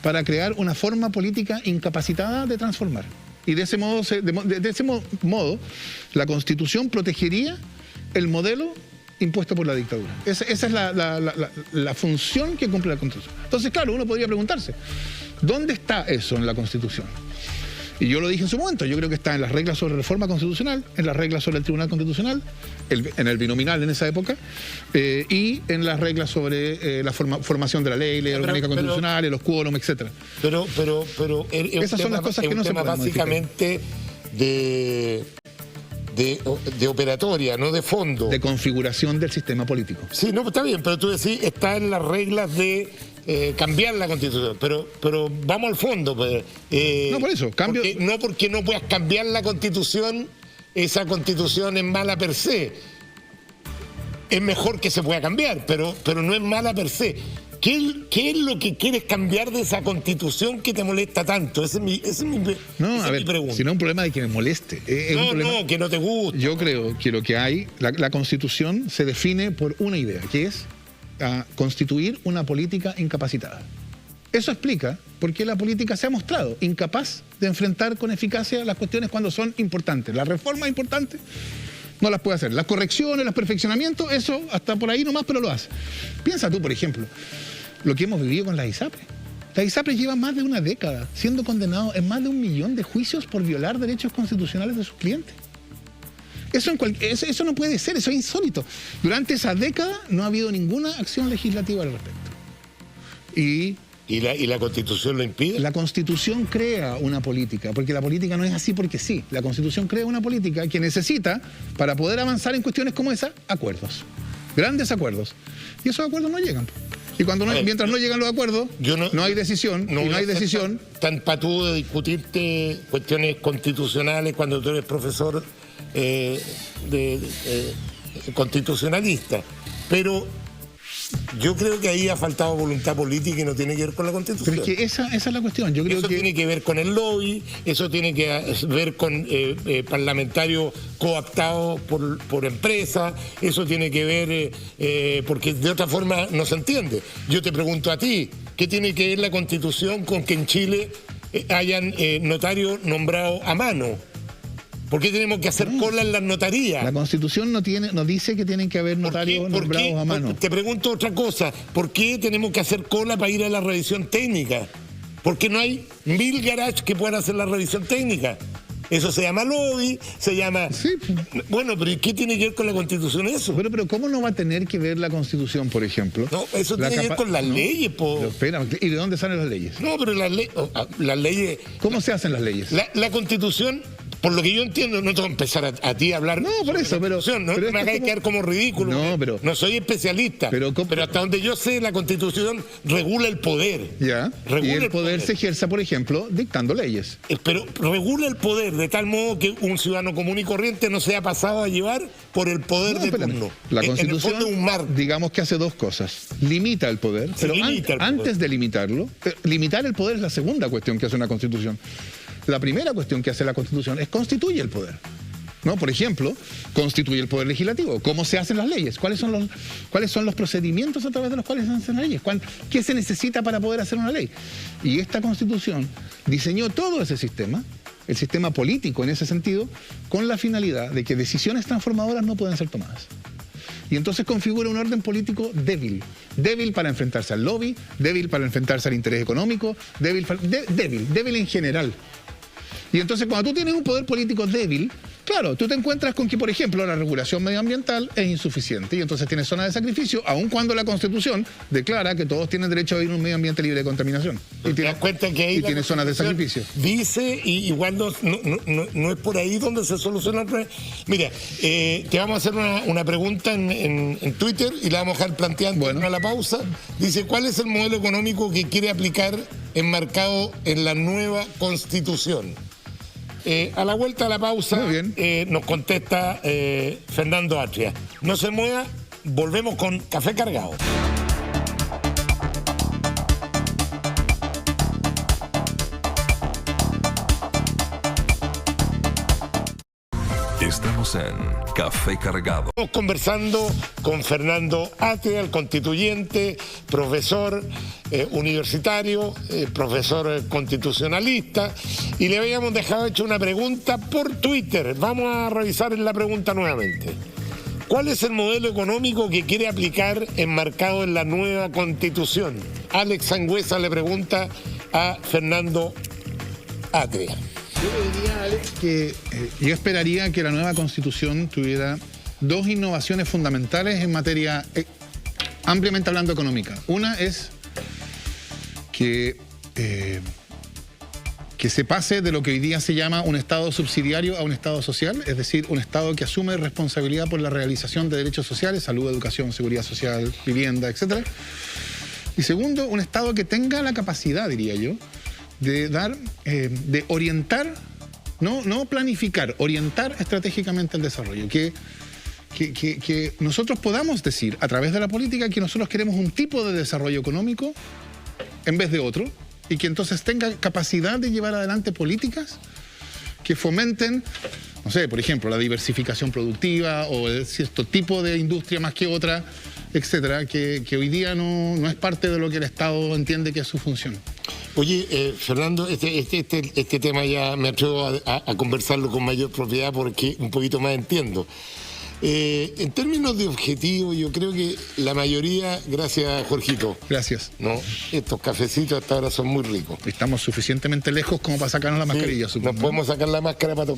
para crear una forma política incapacitada de transformar. Y de ese modo, la Constitución protegería el modelo impuesto por la dictadura. Esa es la función que cumple la Constitución. Entonces, claro, uno podría preguntarse, ¿dónde está eso en la Constitución? Y yo lo dije en su momento, yo creo que está en las reglas sobre reforma constitucional, en las reglas sobre el Tribunal Constitucional, en el binominal en esa época, y en las reglas sobre la formación de la ley orgánica constitucional, los quórum, etc.
Pero
esas son las cosas que no se pueden
básicamente de operatoria, no de fondo.
De configuración del sistema político.
Sí, no, está bien, pero tú decís, está en las reglas de cambiar la Constitución, pero vamos al fondo.
No, por eso, cambio...
Porque no puedas cambiar la Constitución, esa Constitución es mala per se. Es mejor que se pueda cambiar, pero no es mala per se. ¿Qué es lo que quieres cambiar de esa Constitución que te molesta tanto? Esa es mi pregunta.
Si no es un problema de que me moleste.
Que no te guste.
Yo creo que lo que hay, la Constitución se define por una idea, que es constituir una política incapacitada. Eso explica por qué la política se ha mostrado incapaz de enfrentar con eficacia las cuestiones cuando son importantes. Las reformas importantes no las puede hacer. Las correcciones, los perfeccionamientos, eso hasta por ahí nomás, pero lo hace. Piensa tú, por ejemplo, lo que hemos vivido con las ISAPRES. Las ISAPRES llevan más de una década siendo condenados en más de 1 millón de juicios por violar derechos constitucionales de sus clientes. Eso no puede ser, eso es insólito. Durante esa década no ha habido ninguna acción legislativa al respecto.
¿Y la Constitución lo impide?
La Constitución crea una política, porque la política no es así porque sí. La Constitución crea una política que necesita, para poder avanzar en cuestiones como esa, acuerdos. Grandes acuerdos. Y esos acuerdos no llegan. Y mientras no llegan los acuerdos, no hay decisión. Y no hay decisión.
Tan patudo de discutirte cuestiones constitucionales cuando tú eres profesor constitucionalista. Pero yo creo que ahí ha faltado voluntad política y no tiene que ver con la Constitución.
Pero es que esa es la cuestión. Yo creo
eso tiene que ver con el lobby, eso tiene que ver con parlamentarios cooptados por empresas, eso tiene que ver, porque de otra forma no se entiende. Yo te pregunto a ti, ¿qué tiene que ver la Constitución con que en Chile hayan notarios nombrados a mano? ¿Por qué tenemos que hacer cola en las notarías?
La Constitución no dice que tienen que haber notarios nombrados a mano.
Te pregunto otra cosa. ¿Por qué tenemos que hacer cola para ir a la revisión técnica? Porque no hay 1000 garages que puedan hacer la revisión técnica. Eso se llama lobby, se llama...
Sí.
Bueno, pero ¿qué tiene que ver con la Constitución eso?
Pero ¿cómo no va a tener que ver la Constitución, por ejemplo?
No, eso tiene que ver con las leyes,
Espera, ¿y de dónde salen las leyes?
No, pero las leyes...
¿Cómo se hacen las leyes?
La Constitución... Por lo que yo entiendo, no tengo que empezar a ti a hablar.
No, por eso, pero
no me hagáis quedar como ridículo.
No, pero
no soy especialista. Pero hasta donde yo sé, la Constitución regula el poder.
Ya. Y el poder se ejerza, por ejemplo, dictando leyes.
Pero regula el poder de tal modo que un ciudadano común y corriente no sea pasado a llevar por el poder de turno.
La Constitución, digamos que hace dos cosas. Limita el poder, pero antes de limitarlo, limitar el poder es la segunda cuestión que hace una Constitución. La primera cuestión que hace la Constitución es constituye el poder. ¿No? Por ejemplo, constituye el poder legislativo. ¿Cómo se hacen las leyes? ¿Cuáles son los procedimientos a través de los cuales se hacen las leyes? ¿Qué se necesita para poder hacer una ley? Y esta Constitución diseñó todo ese sistema, el sistema político en ese sentido, con la finalidad de que decisiones transformadoras no puedan ser tomadas. Y entonces configura un orden político débil. Débil para enfrentarse al lobby, débil para enfrentarse al interés económico, débil en general. Y entonces cuando tú tienes un poder político débil, Claro, tú te encuentras con que, por ejemplo, la regulación medioambiental es insuficiente y entonces tienes zonas de sacrificio, aun cuando la Constitución declara que todos tienen derecho a vivir en un medio ambiente libre de contaminación. Y
te das cuenta que ahí
tiene zonas de sacrificio.
Dice, y igual no es por ahí donde se soluciona el problema. Mira, te vamos a hacer una pregunta en Twitter y la vamos a dejar planteando a la pausa. Dice, ¿cuál es el modelo económico que quiere aplicar enmarcado en la nueva Constitución? A la vuelta a la pausa nos contesta Fernando Atria. No se mueva, volvemos con Café Cargado.
Estamos en Café Cargado.
Estamos conversando con Fernando Atria, el constituyente, profesor universitario, profesor constitucionalista, y le habíamos dejado hecho una pregunta por Twitter. Vamos a revisar la pregunta nuevamente. ¿Cuál es el modelo económico que quiere aplicar enmarcado en la nueva Constitución? Alex Sangüesa le pregunta a Fernando Atria.
Yo diría, Alex, que yo esperaría que la nueva Constitución tuviera dos innovaciones fundamentales en materia, ampliamente hablando, económica. Una es que se pase de lo que hoy día se llama un Estado subsidiario a un Estado social, es decir, un Estado que asume responsabilidad por la realización de derechos sociales, salud, educación, seguridad social, vivienda, etc. Y segundo, un Estado que tenga la capacidad, diría yo, de orientar, no planificar, orientar estratégicamente el desarrollo. Que nosotros podamos decir a través de la política que nosotros queremos un tipo de desarrollo económico en vez de otro, y que entonces tenga capacidad de llevar adelante políticas que fomenten, no sé, por ejemplo, la diversificación productiva o cierto tipo de industria más que otra, etcétera, que hoy día no es parte de lo que el Estado entiende que es su función.
Oye, Fernando, este tema ya me atrevo a conversarlo con mayor propiedad porque un poquito más entiendo. En términos de objetivo, yo creo que la mayoría, gracias Jorgito.
Gracias.
No, estos cafecitos hasta ahora son muy ricos.
Estamos suficientemente lejos como para sacarnos la mascarilla, supongo.
Nos podemos sacar la máscara para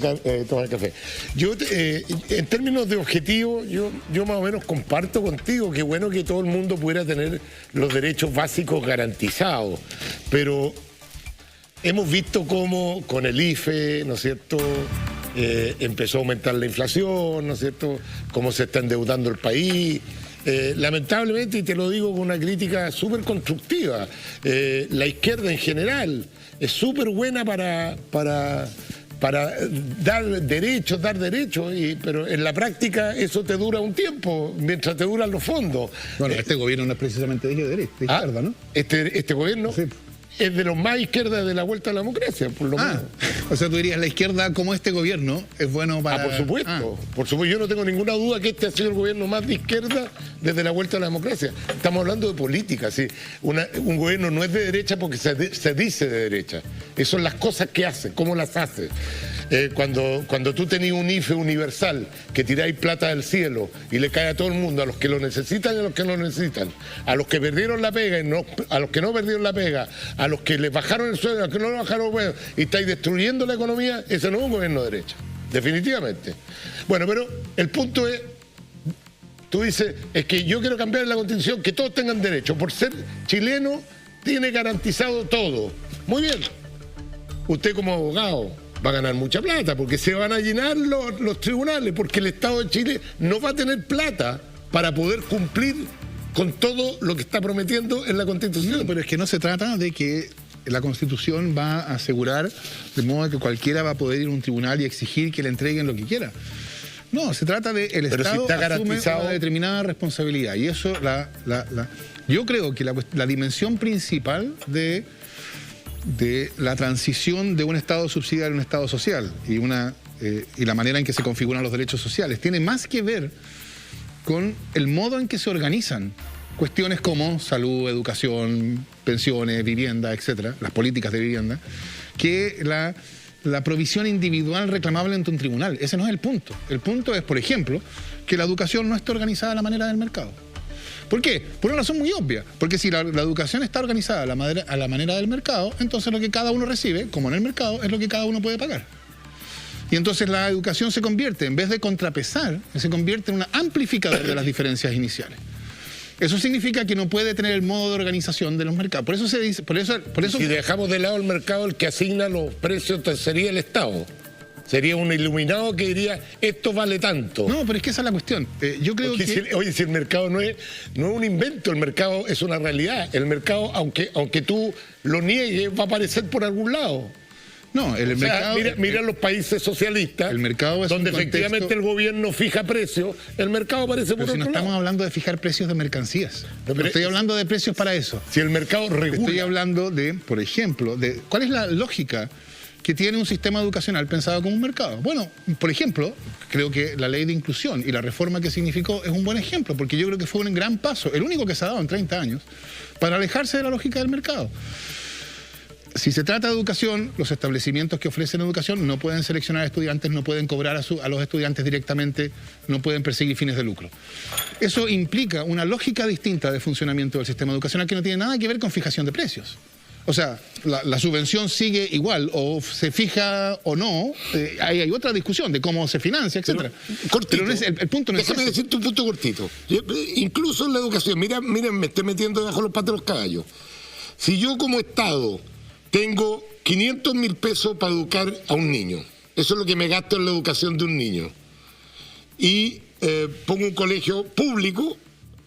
tomar café. Yo, en términos de objetivo, yo más o menos comparto contigo. Qué bueno que todo el mundo pudiera tener los derechos básicos garantizados. Pero hemos visto cómo con el IFE, ¿no es cierto?, empezó a aumentar la inflación, ¿no es cierto?, cómo se está endeudando el país. Lamentablemente, y te lo digo con una crítica súper constructiva, la izquierda en general es súper buena para dar derechos, pero en la práctica eso te dura un tiempo, mientras te duran los fondos.
Bueno, este gobierno no es precisamente de izquierda, ¿no?
Este gobierno... Sí. Es de los más izquierdas de la vuelta a la democracia, por lo menos.
O sea, tú dirías, la izquierda como este gobierno es bueno para...
por supuesto. Por supuesto, yo no tengo ninguna duda que este ha sido el gobierno más de izquierda desde la vuelta a la democracia. Estamos hablando de política, ¿sí? Un gobierno no es de derecha porque se dice de derecha. Esas son las cosas que hace, cómo las hace. Cuando tú tenías un IFE universal, que tiráis plata del cielo y le cae a todo el mundo, a los que lo necesitan y a los que no lo necesitan, a los que perdieron la pega y a los que no perdieron la pega, a los que les bajaron el sueldo, a los que no le bajaron el sueldo, y estáis destruyendo la economía, ese no es un gobierno de derecha, definitivamente. Bueno, pero el punto es, tú dices, es que yo quiero cambiar la Constitución, que todos tengan derecho. Por ser chileno, tiene garantizado todo. Muy bien. Usted como abogado va a ganar mucha plata, porque se van a llenar los tribunales, porque el Estado de Chile no va a tener plata para poder cumplir con todo lo que está prometiendo en la Constitución.
No, pero es que no se trata de que la Constitución va a asegurar de modo que cualquiera va a poder ir a un tribunal y exigir que le entreguen lo que quiera. No, se trata de el Estado
si está garantizado
asume una determinada responsabilidad. Y eso, yo creo que la dimensión principal de la transición de un Estado subsidiario a un Estado social y la manera en que se configuran los derechos sociales tiene más que ver con el modo en que se organizan cuestiones como salud, educación, pensiones, vivienda, etcétera, las políticas de vivienda, que la provisión individual reclamable ante un tribunal. Ese no es el punto. El punto es, por ejemplo, que la educación no esté organizada a la manera del mercado. ¿Por qué? Por una razón muy obvia. Porque si la educación está organizada a la manera del mercado, entonces lo que cada uno recibe, como en el mercado, es lo que cada uno puede pagar. Y entonces la educación se convierte, en vez de contrapesar, se convierte en un amplificador de las diferencias iniciales. Eso significa que no puede tener el modo de organización de los mercados. Por eso se dice, por eso
si dejamos de lado el mercado, el que asigna los precios sería el Estado. Sería un iluminado que diría, esto vale tanto.
No, pero es que esa es la cuestión. Yo creo que...
Si el mercado no es un invento, el mercado es una realidad. El mercado, aunque tú lo niegues, va a aparecer por algún lado.
No, el mercado...
Mira los países socialistas,
el mercado es
donde efectivamente el gobierno fija precios, el mercado aparece por otro lado.
Pero si no estamos hablando de fijar precios de mercancías. No estoy hablando de precios para eso.
Si el mercado regula...
Estoy hablando de, por ejemplo, de cuál es la lógica que tiene un sistema educacional pensado como un mercado. Bueno, por ejemplo, creo que la ley de inclusión y la reforma que significó es un buen ejemplo, porque yo creo que fue un gran paso, el único que se ha dado en 30 años, para alejarse de la lógica del mercado. Si se trata de educación, los establecimientos que ofrecen educación no pueden seleccionar estudiantes, no pueden cobrar a los estudiantes directamente, no pueden perseguir fines de lucro. Eso implica una lógica distinta de funcionamiento del sistema educacional que no tiene nada que ver con fijación de precios. O sea, la subvención sigue igual, o se fija o no, hay otra discusión de cómo se financia, etc. Pero no es, el punto no es
Déjame decirte un punto cortito. Incluso en la educación, miren, me estoy metiendo debajo los patos de los caballos. Si yo como Estado tengo 500.000 pesos para educar a un niño, eso es lo que me gasto en la educación de un niño, y pongo un colegio público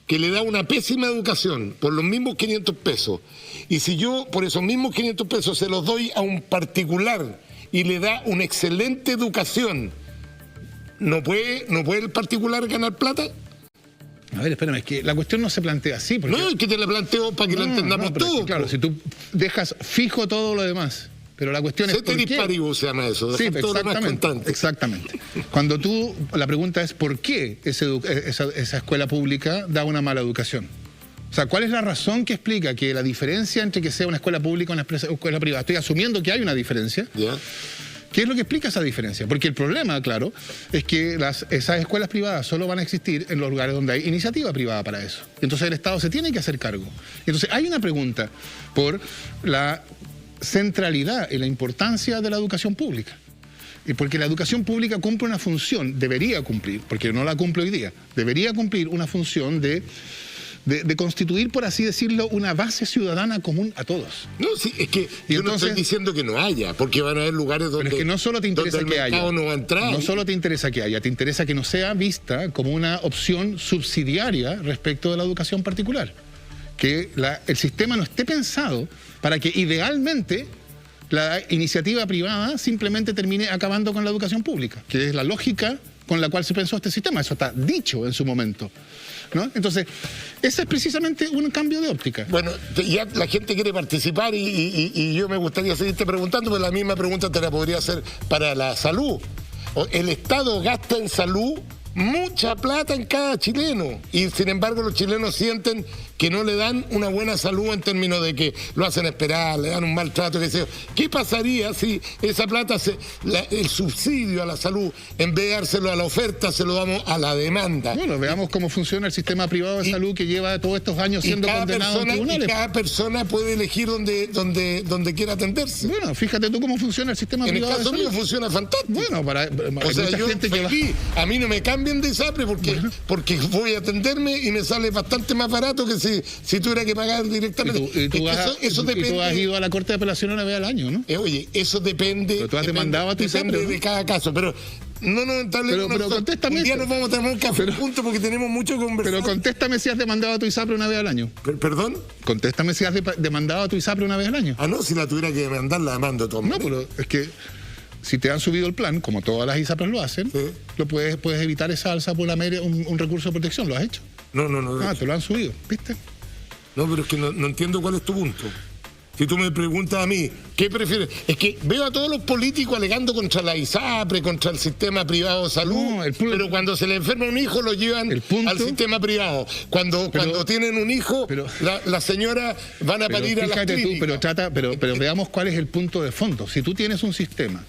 que le da una pésima educación por los mismos 500 pesos, y si yo por esos mismos 500 pesos se los doy a un particular y le da una excelente educación, ¿no puede el particular ganar plata?
A ver, espérame, es que la cuestión no se plantea así. Porque...
No, es que te la planteo para que lo entendamos todo.
Es que, claro, si tú dejas fijo todo lo demás, pero la cuestión es ¿por qué?
Paribus se llama eso,
sí, exactamente. Cuando la pregunta es ¿por qué esa escuela pública da una mala educación? O sea, ¿cuál es la razón que explica que la diferencia entre que sea una escuela pública y una escuela privada? Estoy asumiendo que hay una diferencia.
Yeah.
¿Qué es lo que explica esa diferencia? Porque el problema, claro, es que esas escuelas privadas solo van a existir en los lugares donde hay iniciativa privada para eso. Entonces el Estado se tiene que hacer cargo. Entonces hay una pregunta por la centralidad y la importancia de la educación pública. Y porque la educación pública cumple una función, debería cumplir, porque no la cumple hoy día, debería cumplir una función de constituir, por así decirlo, una base ciudadana común a todos.
No, sí, es que yo no estoy diciendo que no haya, porque van a haber lugares donde,
pero es que no solo te interesa que haya,
no va a entrar.
No solo te interesa que haya, te interesa que no sea vista como una opción subsidiaria respecto de la educación particular. Que el sistema no esté pensado para que idealmente la iniciativa privada simplemente termine acabando con la educación pública, que es la lógica con la cual se pensó este sistema. Eso está dicho en su momento, ¿no? Entonces, ese es precisamente un cambio de óptica.
Bueno, ya la gente quiere participar y yo me gustaría seguirte preguntando, pero la misma pregunta te la podría hacer para la salud. El Estado gasta en salud mucha plata en cada chileno y sin embargo los chilenos sienten que no le dan una buena salud en términos de que lo hacen esperar, le dan un maltrato, qué sé yo. ¿Qué pasaría si esa plata, el subsidio a la salud, en vez de dárselo a la oferta, se lo damos a la demanda?
Bueno, veamos cómo funciona el sistema privado de salud que lleva todos estos años siendo condenado en tribunales.
Y cada persona puede elegir donde quiera atenderse.
Bueno, fíjate tú cómo funciona el sistema privado de salud.
En el caso mío funciona fantástico.
Bueno,
o sea, yo gente feliz. A mí no me cambian de ISAPRE porque voy a atenderme y me sale bastante más barato que si tuviera que pagar directamente.
Eso depende. Tú has ido a la Corte de Apelación una vez al año, ¿no?
Oye, eso depende.
Pero tú has demandado a tu ISAPRE,
de cada caso, pero no nos entablemos.
Pero contéstame.
Un día nos vamos a tomar un café juntos porque tenemos mucho que conversar.
Pero contéstame si has demandado a tu ISAPRE una vez al año.
¿Perdón?
Contéstame si has demandado a tu ISAPRE una vez al año.
Ah, no, si la tuviera que demandar, la demando todo.
No, pero es que si te han subido el plan, como todas las ISAPRES lo hacen, sí, lo puedes evitar esa alza por un recurso de protección. ¿Lo has hecho?
No.
Ah, te lo han subido, ¿viste?
No, pero es que no entiendo cuál es tu punto. Si tú me preguntas a mí, ¿qué prefieres? Es que veo a todos los políticos alegando contra la ISAPRE, contra el sistema privado de salud, pero cuando se le enferma un hijo lo llevan al sistema privado. Cuando tienen un hijo, la señora van a parir a la clínica.
Pero veamos cuál es el punto de fondo. Si tú tienes un sistema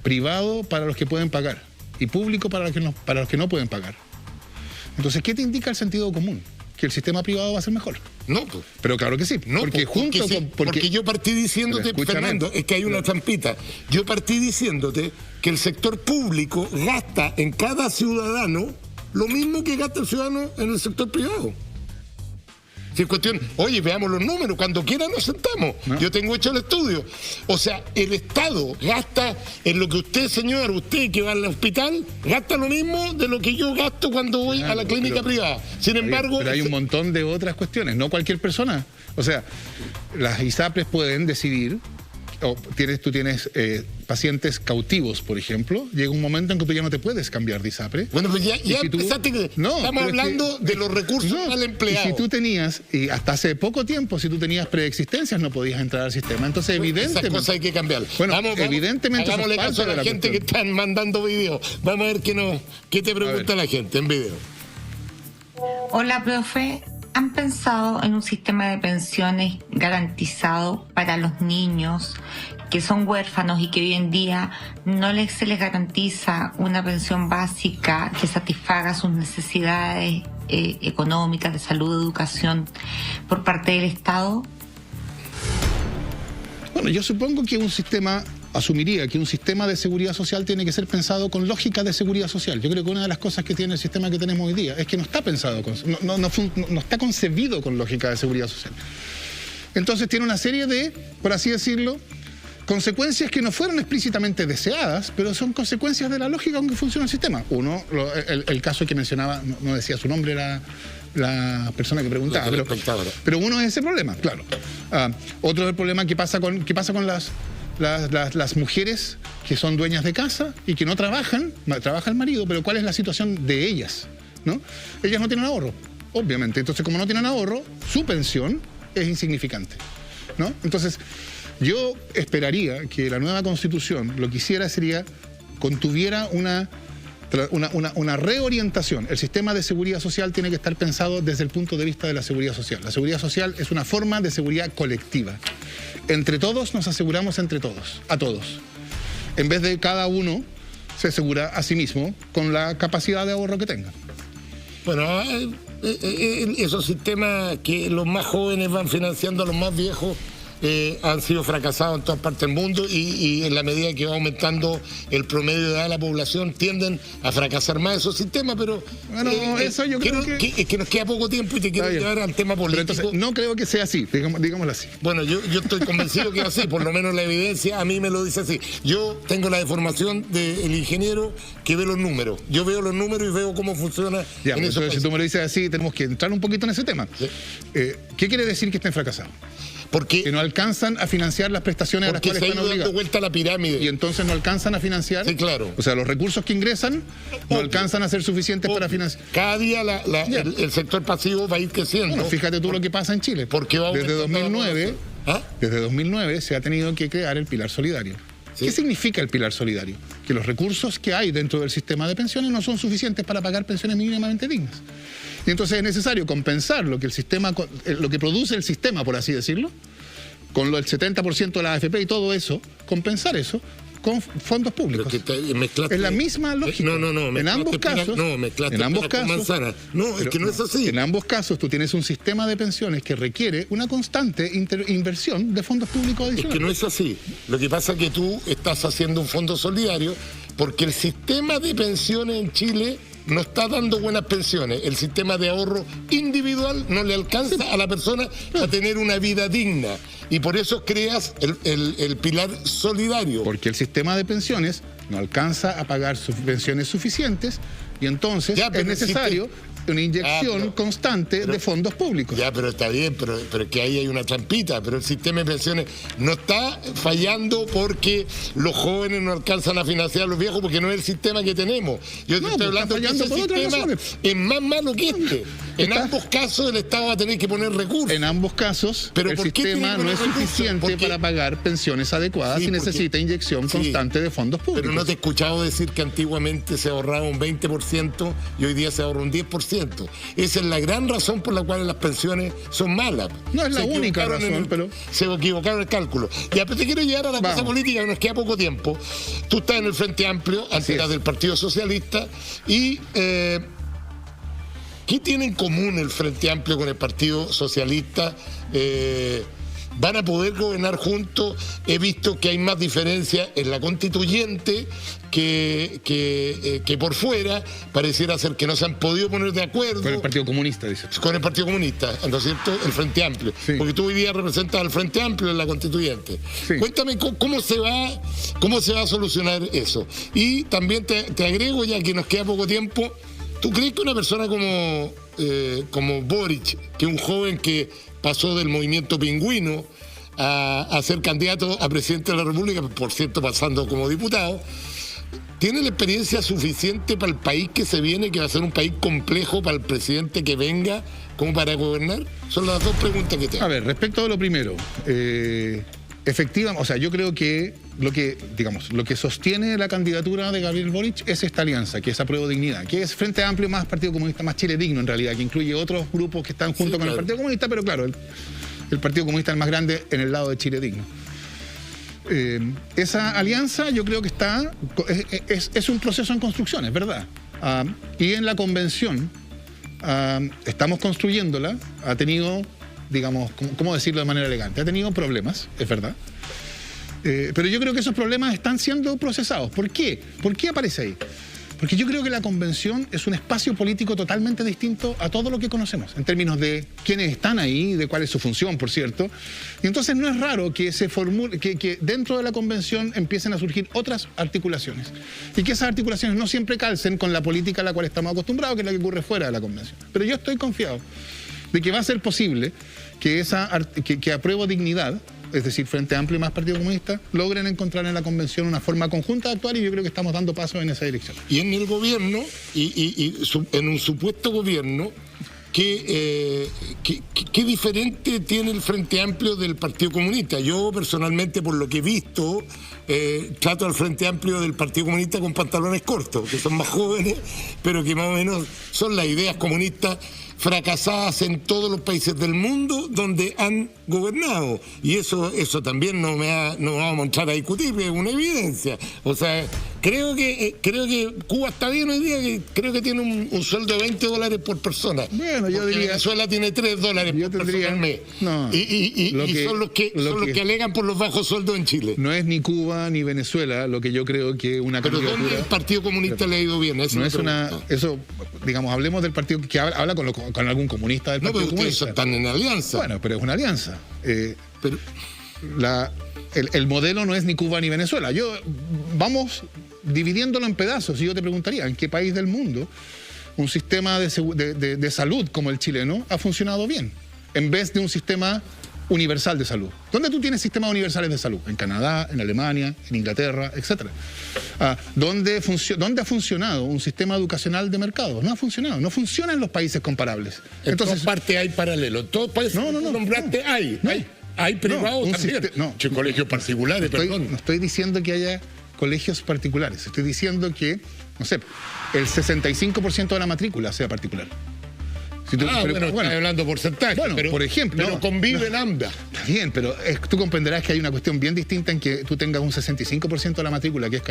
privado para los que pueden pagar y público para los que no pueden pagar, entonces, ¿qué te indica el sentido común? que el sistema privado va a ser mejor.
No, pues.
Pero claro que sí.
No,
porque
porque yo partí diciéndote, Fernando, es que hay una trampita. Yo partí diciéndote que el sector público gasta en cada ciudadano lo mismo que gasta el ciudadano en el sector privado. Si es cuestión, oye, veamos los números, cuando quiera nos sentamos. ¿No? Yo tengo hecho el estudio. O sea, el Estado gasta en lo que usted, señor, usted que va al hospital, gasta lo mismo de lo que yo gasto cuando voy a la clínica privada. Sin embargo...
Pero hay un montón de otras cuestiones, no cualquier persona. O sea, las ISAPRES pueden decidir, o tú tienes pacientes cautivos, por ejemplo, llega un momento en que tú ya no te puedes cambiar de ISAPRE.
Bueno, pues ya si empezaste que estamos hablando de los recursos al empleado.
Y si tú tenías, y hasta hace poco tiempo, si tú tenías preexistencias, no podías entrar al sistema. Entonces, evidentemente...
Esas cosas hay que cambiar.
Bueno, evidentemente...
Hagámosle caso a la gente que están mandando videos. Vamos a ver qué te pregunta la gente en video.
Hola, profe. ¿Han pensado en un sistema de pensiones garantizado para los niños que son huérfanos y que hoy en día no se les garantiza una pensión básica que satisfaga sus necesidades económicas, de salud, de educación por parte del Estado?
Bueno, yo supongo que asumiría que un sistema de seguridad social tiene que ser pensado con lógica de seguridad social. Yo creo que una de las cosas que tiene el sistema que tenemos hoy día es que no está pensado, no está concebido con lógica de seguridad social. Entonces tiene una serie de, por así decirlo, consecuencias que no fueron explícitamente deseadas, pero son consecuencias de la lógica con que funciona el sistema. Uno, el caso que mencionaba, no decía su nombre, la persona que preguntaba, pero uno es ese problema, claro. Otro es el problema que pasa con las mujeres que son dueñas de casa y que no trabaja el marido, pero ¿cuál es la situación de ellas? ¿No? Ellas no tienen ahorro, obviamente. Entonces, como no tienen ahorro, su pensión es insignificante, ¿no? Entonces, yo esperaría que la nueva Constitución lo que hiciera sería contuviera una reorientación. El sistema de seguridad social tiene que estar pensado desde el punto de vista de la seguridad social. La seguridad social es una forma de seguridad colectiva. Entre todos nos aseguramos a todos. En vez de cada uno se asegura a sí mismo con la capacidad de ahorro que tenga.
Bueno, esos sistemas que los más jóvenes van financiando a los más viejos han sido fracasados en todas partes del mundo y en la medida que va aumentando el promedio de edad de la población tienden a fracasar más esos sistemas, pero
bueno, eso yo creo que...
Es que nos queda poco tiempo y te quiero llevar al tema político.
Pero entonces, no creo que sea así, digámoslo así.
Bueno, yo estoy convencido que es así, por lo menos la evidencia a mí me lo dice así. Yo tengo la deformación del ingeniero que ve los números. Yo veo los números y veo cómo funciona
ya, en entonces, si tú me lo dices así, tenemos que entrar un poquito en ese tema. Sí. ¿Qué quiere decir que estén fracasados?
Porque
que no alcanzan a financiar las prestaciones a las cuales están obligados.
Dando vuelta a la pirámide.
Y entonces no alcanzan a financiar.
Sí, claro.
O sea, los recursos que ingresan no alcanzan a ser suficientes para financiar.
Cada día el sector pasivo va a ir creciendo.
Bueno, fíjate tú lo que pasa en Chile.
Porque
desde 2009 se ha tenido que crear el pilar solidario. ¿Sí? ¿Qué significa el pilar solidario? Que los recursos que hay dentro del sistema de pensiones no son suficientes para pagar pensiones mínimamente dignas. Y entonces es necesario compensar lo que produce el sistema, por así decirlo, con el 70% de la AFP y todo eso, compensar eso con fondos públicos.
Es
la misma lógica.
No.
En ambos casos.
No, es que no es así.
En ambos casos tú tienes un sistema de pensiones que requiere una constante inversión de fondos públicos adicionales.
Es que no es así. Lo que pasa es que tú estás haciendo un fondo solidario porque el sistema de pensiones en Chile no está dando buenas pensiones. El sistema de ahorro individual no le alcanza a la persona a tener una vida digna. Y por eso creas el pilar solidario.
Porque el sistema de pensiones no alcanza a pagar sus pensiones suficientes y entonces es necesario una inyección constante de fondos públicos.
Ya, pero está bien, pero que ahí hay una trampita. Pero el sistema de pensiones no está fallando porque los jóvenes no alcanzan a financiar a los viejos, porque no es el sistema que tenemos. Yo te estoy hablando de que ese sistema es más malo que este. En ambos casos el Estado va a tener que poner recursos.
En ambos casos el sistema no es suficiente para pagar pensiones adecuadas y necesita inyección constante de fondos públicos.
Pero no te he escuchado decir que antiguamente se ahorraba un 20% y hoy día se ahorra un 10%. Esa es la gran razón por la cual las pensiones son malas.
No es la única razón, pero...
Se equivocaron el cálculo. Ya, pero te quiero llevar a la cosa política, que nos queda poco tiempo. Tú estás en el Frente Amplio, antes eras del Partido Socialista, y ¿Qué tiene en común el Frente Amplio con el Partido Socialista? ¿Van a poder gobernar juntos? He visto que hay más diferencias en la constituyente que por fuera. Pareciera ser que no se han podido poner de acuerdo.
Con el Partido Comunista, dices.
Con el Partido Comunista, ¿no es cierto? El Frente Amplio.
Sí.
Porque tú hoy día representas al Frente Amplio en la constituyente.
Sí.
Cuéntame cómo se va a solucionar eso. Y también te agrego, ya que nos queda poco tiempo, ¿tú crees que una persona como Boric, que es un joven que pasó del movimiento pingüino a ser candidato a presidente de la República, por cierto pasando como diputado, tiene la experiencia suficiente para el país que se viene, que va a ser un país complejo para el presidente que venga, como para gobernar? Son las dos preguntas que te hago.
A ver, respecto a lo primero, efectivamente, o sea, yo creo que lo que sostiene la candidatura de Gabriel Boric es esta alianza, que es Apruebo Dignidad, que es Frente Amplio más Partido Comunista más Chile Digno, en realidad, que incluye otros grupos que están junto con el Partido Comunista, pero claro, el Partido Comunista es el más grande en el lado de Chile Digno. Esa alianza yo creo que es un proceso en construcción, es verdad. Y en la convención estamos construyéndola, ha tenido, digamos, ¿cómo decirlo de manera elegante? Ha tenido problemas, es verdad. Pero yo creo que esos problemas están siendo procesados. ¿Por qué? ¿Por qué aparece ahí? Porque yo creo que la convención es un espacio político totalmente distinto a todo lo que conocemos, en términos de quiénes están ahí, de cuál es su función, por cierto. Y entonces no es raro que se formule, que dentro de la convención empiecen a surgir otras articulaciones. Y que esas articulaciones no siempre calcen con la política a la cual estamos acostumbrados, que es la que ocurre fuera de la convención. Pero yo estoy confiado de que va a ser posible que Apruebo Dignidad, es decir, Frente Amplio y más Partido Comunista, logren encontrar en la convención una forma conjunta de actuar, y yo creo que estamos dando pasos en esa dirección.
Y en el gobierno, en un supuesto gobierno, ¿qué diferente tiene el Frente Amplio del Partido Comunista? Yo personalmente, por lo que he visto, trato al Frente Amplio del Partido Comunista con pantalones cortos, que son más jóvenes, pero que más o menos son las ideas comunistas fracasadas en todos los países del mundo donde han gobernado. Y eso también no vamos a mostrar a discutir, es una evidencia. O sea, creo que Cuba está bien hoy día, creo que tiene un sueldo de $20 por persona.
Bueno, yo diría...
Venezuela tiene $3 por persona al mes.
No,
y son los que alegan por los bajos sueldos en Chile.
No es ni Cuba ni Venezuela lo que yo creo que una candidatura...
¿Pero dónde el Partido Comunista le ha ido bien?
Eso, digamos, hablemos del partido que habla con algún comunista del Partido Comunista.
Ustedes están en alianza.
Bueno, pero es una alianza. El modelo no es ni Cuba ni Venezuela. Vamos dividiéndolo en pedazos, y yo te preguntaría, ¿en qué país del mundo un sistema de salud como el chileno ha funcionado bien, en vez de un sistema universal de salud? ¿Dónde tú tienes sistemas universales de salud? En Canadá, en Alemania, en Inglaterra, etc. ¿Dónde ha funcionado un sistema educacional de mercado? No ha funcionado, no funciona en los países comparables.
Entonces, en todas partes hay paralelo. En todos países nombraste hay privados también. Colegios particulares, perdón.
No estoy diciendo que haya colegios particulares, estoy diciendo que, no sé, el 65% de la matrícula sea particular.
Estás hablando porcentaje,
bueno, por ejemplo,
pero conviven ambas.
Está bien, pero tú comprenderás que hay una cuestión bien distinta en que tú tengas un 65% de la matrícula, que es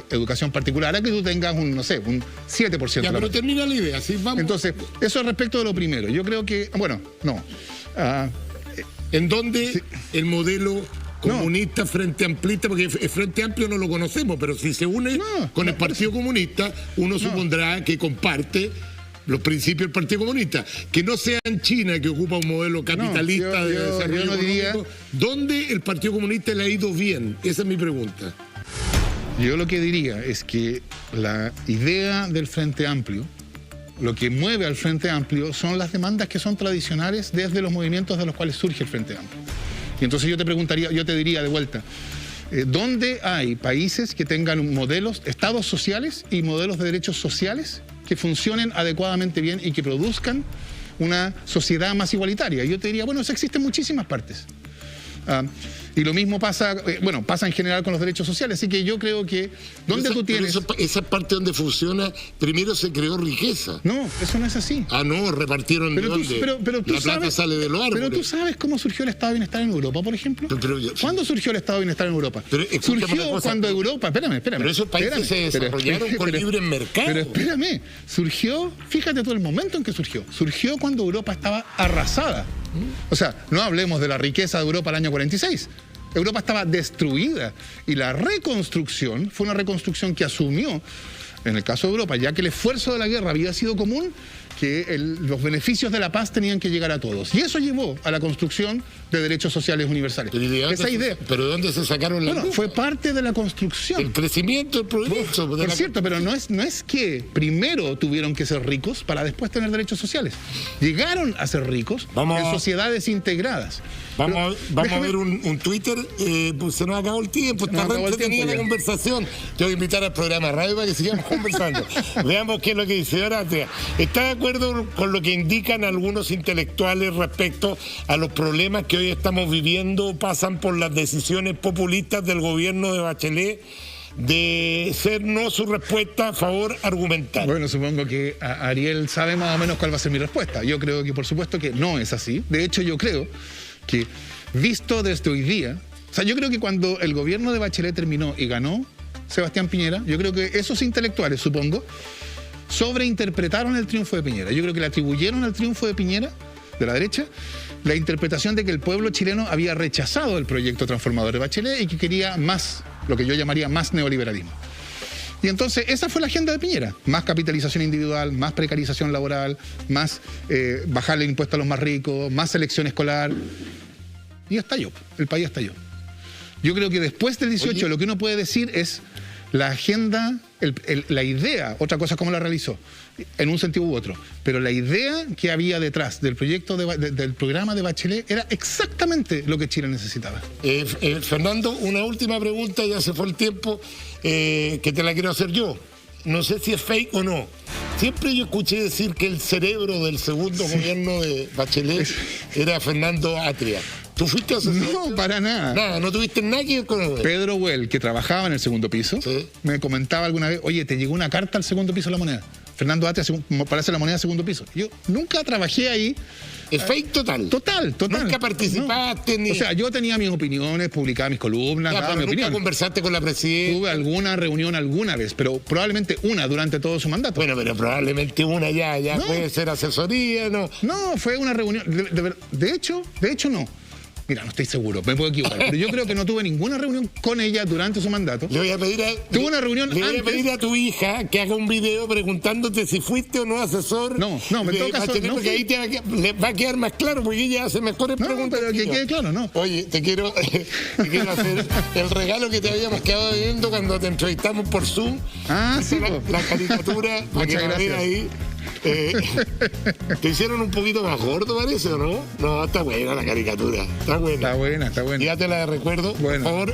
educación particular, a que tú tengas un 7%.
Ya, pero termina la idea, ¿sí? Vamos.
Entonces, eso es respecto de lo primero. Yo creo que,
¿en dónde el modelo comunista, Frente Amplista, porque el Frente Amplio no lo conocemos, pero si se une con el Partido Comunista, uno supondrá que comparte los principios del Partido Comunista, que no sea en China, que ocupa un modelo capitalista de desarrollo económico. ¿Dónde el Partido Comunista le ha ido bien? Esa es mi pregunta.
Yo lo que diría es que la idea del Frente Amplio, lo que mueve al Frente Amplio son las demandas que son tradicionales desde los movimientos de los cuales surge el Frente Amplio. Y entonces yo te diría de vuelta, ¿dónde hay países que tengan modelos, estados sociales y modelos de derechos sociales que funcionen adecuadamente bien y que produzcan una sociedad más igualitaria? Yo te diría, eso existe en muchísimas partes. Y lo mismo pasa, pasa en general con los derechos sociales. Así que yo creo que tú tienes...
esa parte donde funciona, primero se creó riqueza.
No, eso no es así.
No, repartieron de dónde.
Pero tú
la plata
sabes,
sale de los árboles.
Pero tú sabes cómo surgió el Estado de Bienestar en Europa, por ejemplo. ¿Cuándo surgió el Estado de Bienestar en Europa? Surgió cuando Europa... Espérame.
Pero esos países se desarrollaron con libre mercado.
Pero espérame, surgió, fíjate tú el momento en que surgió. Surgió cuando Europa estaba arrasada. O sea, no hablemos de la riqueza de Europa al año 46. Europa estaba destruida y la reconstrucción fue una reconstrucción que asumió, en el caso de Europa, ya que el esfuerzo de la guerra había sido común, que los beneficios de la paz tenían que llegar a todos. Y eso llevó a la construcción de derechos sociales universales. Esa idea.
¿Pero de dónde se sacaron las
fue parte de la construcción.
El crecimiento, el progreso.
Por cierto, pero no es que primero tuvieron que ser ricos para después tener derechos sociales. Llegaron a ser ricos en sociedades integradas.
Vamos a ver un Twitter, pues se nos acabó el tiempo, está re entretenida la conversación. Te voy a invitar al programa radio para que sigamos conversando. Veamos qué es lo que dice Horatia. ¿Está de acuerdo con lo que indican algunos intelectuales respecto a los problemas que hoy estamos viviendo? Pasan por las decisiones populistas del gobierno de Bachelet, de ser no su respuesta a favor argumental.
Bueno, supongo que Ariel sabe más o menos cuál va a ser mi respuesta. Yo creo que por supuesto que no es así. De hecho, yo creo que visto desde hoy día, o sea, yo creo que cuando el gobierno de Bachelet terminó y ganó Sebastián Piñera, yo creo que esos intelectuales, supongo, sobreinterpretaron el triunfo de Piñera. Yo creo que le atribuyeron al triunfo de Piñera, de la derecha, la interpretación de que el pueblo chileno había rechazado el proyecto transformador de Bachelet y que quería más, lo que yo llamaría más neoliberalismo. Y entonces esa fue la agenda de Piñera: más capitalización individual, más precarización laboral, más bajarle el impuesto a los más ricos, más selección escolar. Y estalló, el país estalló. Yo creo que después del 18 lo que uno puede decir es la agenda, la idea, otra cosa es cómo la realizó, en un sentido u otro, pero la idea que había detrás del proyecto del programa de Bachelet era exactamente lo que Chile necesitaba.
Fernando, una última pregunta, ya se fue el tiempo, que te la quiero hacer yo. No sé si es fake o no. Siempre yo escuché decir que el cerebro del segundo gobierno de Bachelet era Fernando Atria. ¿Tú fuiste asesor?
No, para nada.
Nada, no tuviste nada que ver con él.
Pedro Well, que trabajaba en el segundo piso, me comentaba alguna vez: oye, te llegó una carta al segundo piso de la moneda. Fernando Atria para hacer la moneda segundo piso. Yo nunca trabajé ahí.
Es fake total.
Total.
Nunca participaste ni...
O sea, yo tenía mis opiniones, publicaba mis columnas, daba mi opinión.
¿Nunca conversaste con la presidenta?
Tuve alguna reunión alguna vez, pero probablemente una durante todo su mandato.
Bueno, pero probablemente una ya no puede ser asesoría, ¿no?
No, fue una reunión. De hecho, no. Mira, no estoy seguro, me puedo equivocar, pero yo creo que no tuve ninguna reunión con ella durante su mandato.
Le voy a pedir a tu hija que haga un video preguntantándote si fuiste o no asesor.
No, en todo caso no.
Porque ahí le va a quedar más claro, porque ella hace mejores preguntas.
Pero que quede claro, ¿no?
Oye, te quiero hacer el regalo que te habíamos quedado viendo cuando te entrevistamos por Zoom.
Sí.
La caricatura.
Muchas gracias.
Ahí. ¿Te hicieron un poquito más gordo, parece, o no? No, está buena la caricatura. Está buena. Ya te la recuerdo.
Bueno,
por favor.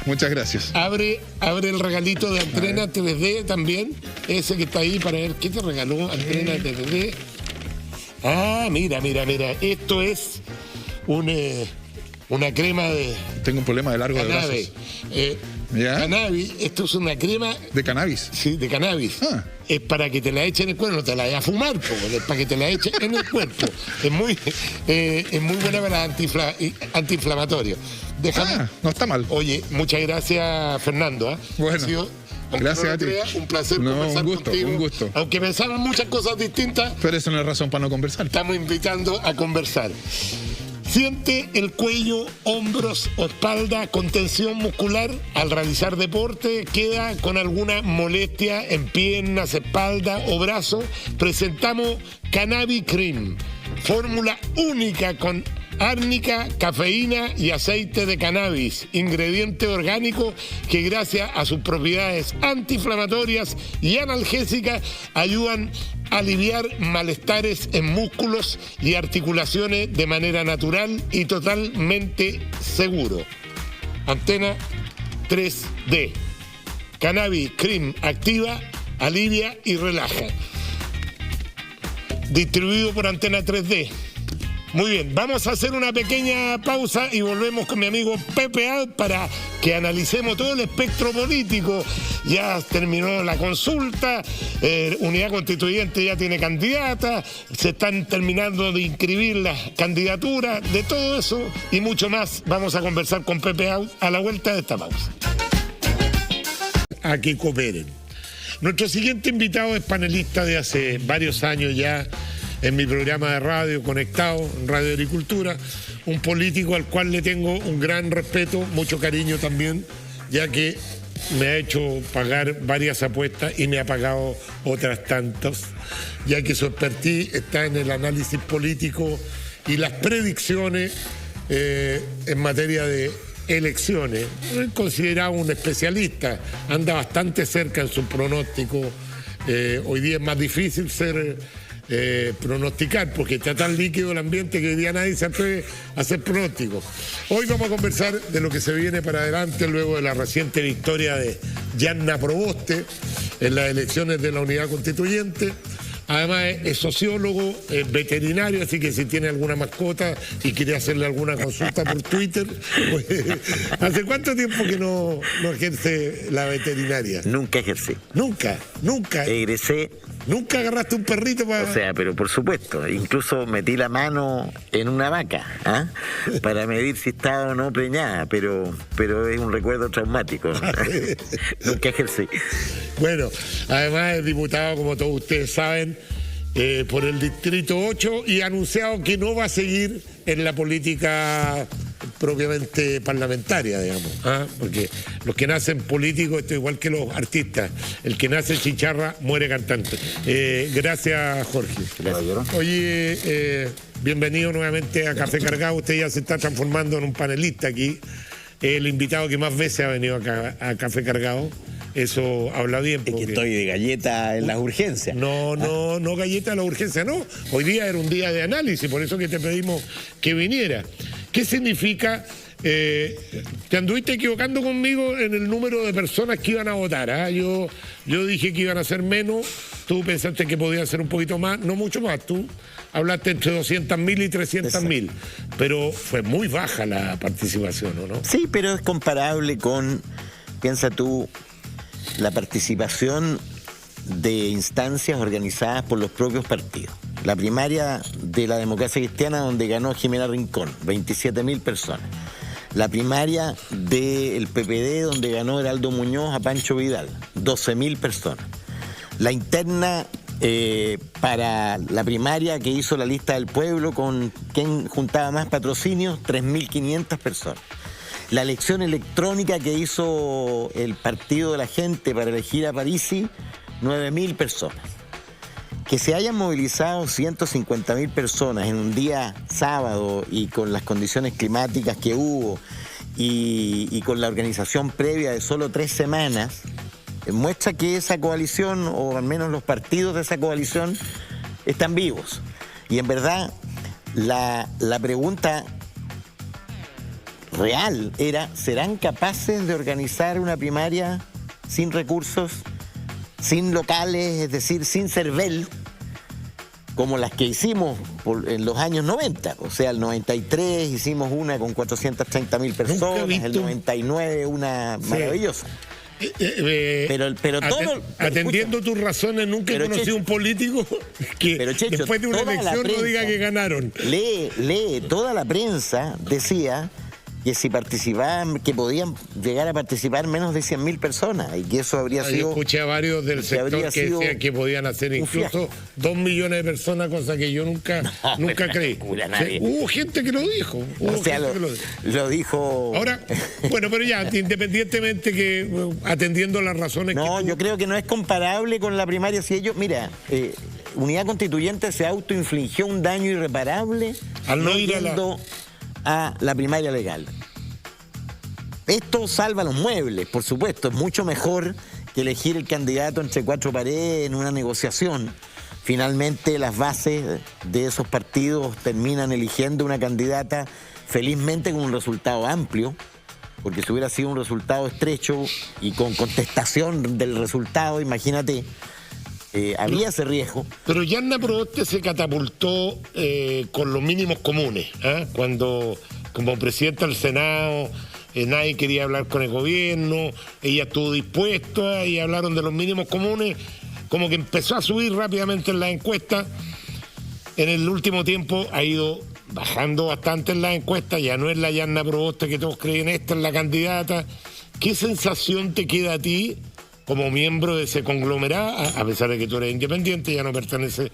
Muchas gracias.
Abre el regalito de Antena 3D también. Ese que está ahí para ver qué te regaló Antena 3D. Mira. Esto es una crema de...
Tengo un problema de largo de brazos.
Cannabis, esto es una crema...
¿De cannabis?
Sí, de cannabis. Es para que te la echen en el cuerpo, no te la vayas a fumar, es para que te la echen en el cuerpo. Es muy buena para antiinflamatorio.
No está mal.
Oye, muchas gracias, Fernando.
Bueno. Gracias a ti.
Un placer conversar contigo.
Un gusto.
Aunque pensaban muchas cosas distintas.
Pero eso no es razón para no conversar.
Estamos invitando a conversar. Siente el cuello, hombros o espalda con tensión muscular al realizar deporte, queda con alguna molestia en piernas, espalda o brazo. Presentamos Cannabis Cream, fórmula única con árnica, cafeína y aceite de cannabis, ingrediente orgánico que gracias a sus propiedades antiinflamatorias y analgésicas ayudan a aliviar malestares en músculos y articulaciones de manera natural y totalmente seguro. Antena 3D. Cannabis Cream activa, alivia y relaja. Distribuido por Antena 3D. Muy bien, vamos a hacer una pequeña pausa y volvemos con mi amigo Pepe Out para que analicemos todo el espectro político. Ya terminó la consulta, Unidad Constituyente ya tiene candidata, se están terminando de inscribir las candidaturas, de todo eso y mucho más. Vamos a conversar con Pepe Out a la vuelta de esta pausa. A que cooperen. Nuestro siguiente invitado es panelista de hace varios años ya en mi programa de radio Conectado, en Radio Agricultura, un político al cual le tengo un gran respeto, mucho cariño también, ya que me ha hecho pagar varias apuestas y me ha pagado otras tantas, ya que su expertise está en el análisis político y las predicciones en materia de elecciones. Es considerado un especialista, anda bastante cerca en su pronóstico. Hoy día es más difícil pronosticar porque está tan líquido el ambiente que hoy día nadie se atreve a hacer pronósticos. Hoy vamos a conversar de lo que se viene para adelante luego de la reciente victoria de Yanna Proboste en las elecciones de la Unidad Constituyente. Además es sociólogo, es veterinario, así que si tiene alguna mascota y quiere hacerle alguna consulta por Twitter, pues, ¿hace cuánto tiempo que no ejerce la veterinaria?
Nunca ejercí.
Nunca.
Egresé.
¿Nunca agarraste un perrito para...?
O sea, pero por supuesto, incluso metí la mano en una vaca, para medir si estaba o no preñada, pero es un recuerdo traumático. Nunca ejercí.
Bueno, además es diputado, como todos ustedes saben, por el Distrito 8 y ha anunciado que no va a seguir en la política propiamente parlamentaria, digamos, porque los que nacen políticos, esto es igual que los artistas, el que nace chicharra muere cantante. Gracias, Jorge.
Gracias.
Oye, bienvenido nuevamente a Café Cargado. Usted ya se está transformando en un panelista aquí, el invitado que más veces ha venido acá a Café Cargado. Eso habla bien.
Es que estoy de galleta en las urgencias.
No galleta en las urgencias, no. Hoy día era un día de análisis, por eso que te pedimos que viniera. ¿Qué significa? Te anduviste equivocando conmigo en el número de personas que iban a votar. Yo dije que iban a ser menos, tú pensaste que podían ser un poquito más, no mucho más. Tú hablaste entre 200.000 y 300.000, pero fue muy baja la participación, ¿o no?
Sí, pero es comparable con, piensa tú, la participación de instancias organizadas por los propios partidos. La primaria de la Democracia Cristiana, donde ganó Jimena Rincón, 27.000 personas. La primaria del PPD, donde ganó Heraldo Muñoz a Pancho Vidal, 12.000 personas. La interna para la primaria que hizo la Lista del Pueblo, con quien juntaba más patrocinios, 3.500 personas. La elección electrónica que hizo el Partido de la Gente para elegir a Parisi, 9.000 personas. Que se hayan movilizado 150.000 personas en un día sábado y con las condiciones climáticas que hubo y con la organización previa de solo 3 semanas, muestra que esa coalición, o al menos los partidos de esa coalición, están vivos. Y en verdad, la pregunta real era, ¿serán capaces de organizar una primaria sin recursos, sin locales, es decir, sin CERVEL, como las que hicimos en los años 90? O sea, el 93 hicimos una con 430.000 personas, el 99 una maravillosa. Pero todo,
atendiendo tus razones, nunca he conocido un político que Checho, después de una elección no diga que ganaron.
Lee, toda la prensa decía que si participaban, que podían llegar a participar menos de 100.000 personas y que eso habría sido...
Yo escuché a varios del sector que decían que podían hacer incluso 2 millones de personas, cosa que yo nunca creí. Hubo gente que lo dijo.
Lo dijo...
Ahora, bueno, pero ya, independientemente que atendiendo las razones
yo creo que no es comparable con la primaria. Si ellos, mira, Unidad Constituyente se autoinfligió un daño irreparable
al no ir
a la primaria legal. Esto salva los muebles, por supuesto. Es mucho mejor que elegir el candidato entre 4 paredes en una negociación. Finalmente las bases de esos partidos terminan eligiendo una candidata, felizmente con un resultado amplio, porque si hubiera sido un resultado estrecho y con contestación del resultado, imagínate, había ese riesgo.
Pero Yarna Proboste se catapultó con los mínimos comunes, cuando como presidenta del Senado nadie quería hablar con el gobierno, ella estuvo dispuesta y hablaron de los mínimos comunes, como que empezó a subir rápidamente en las encuestas. En el último tiempo ha ido bajando bastante en las encuestas, ya no es la Yarna Proboste que todos creen, esta es la candidata. ¿Qué sensación te queda a ti como miembro de ese conglomerado, a pesar de que tú eres independiente, ya no pertenece?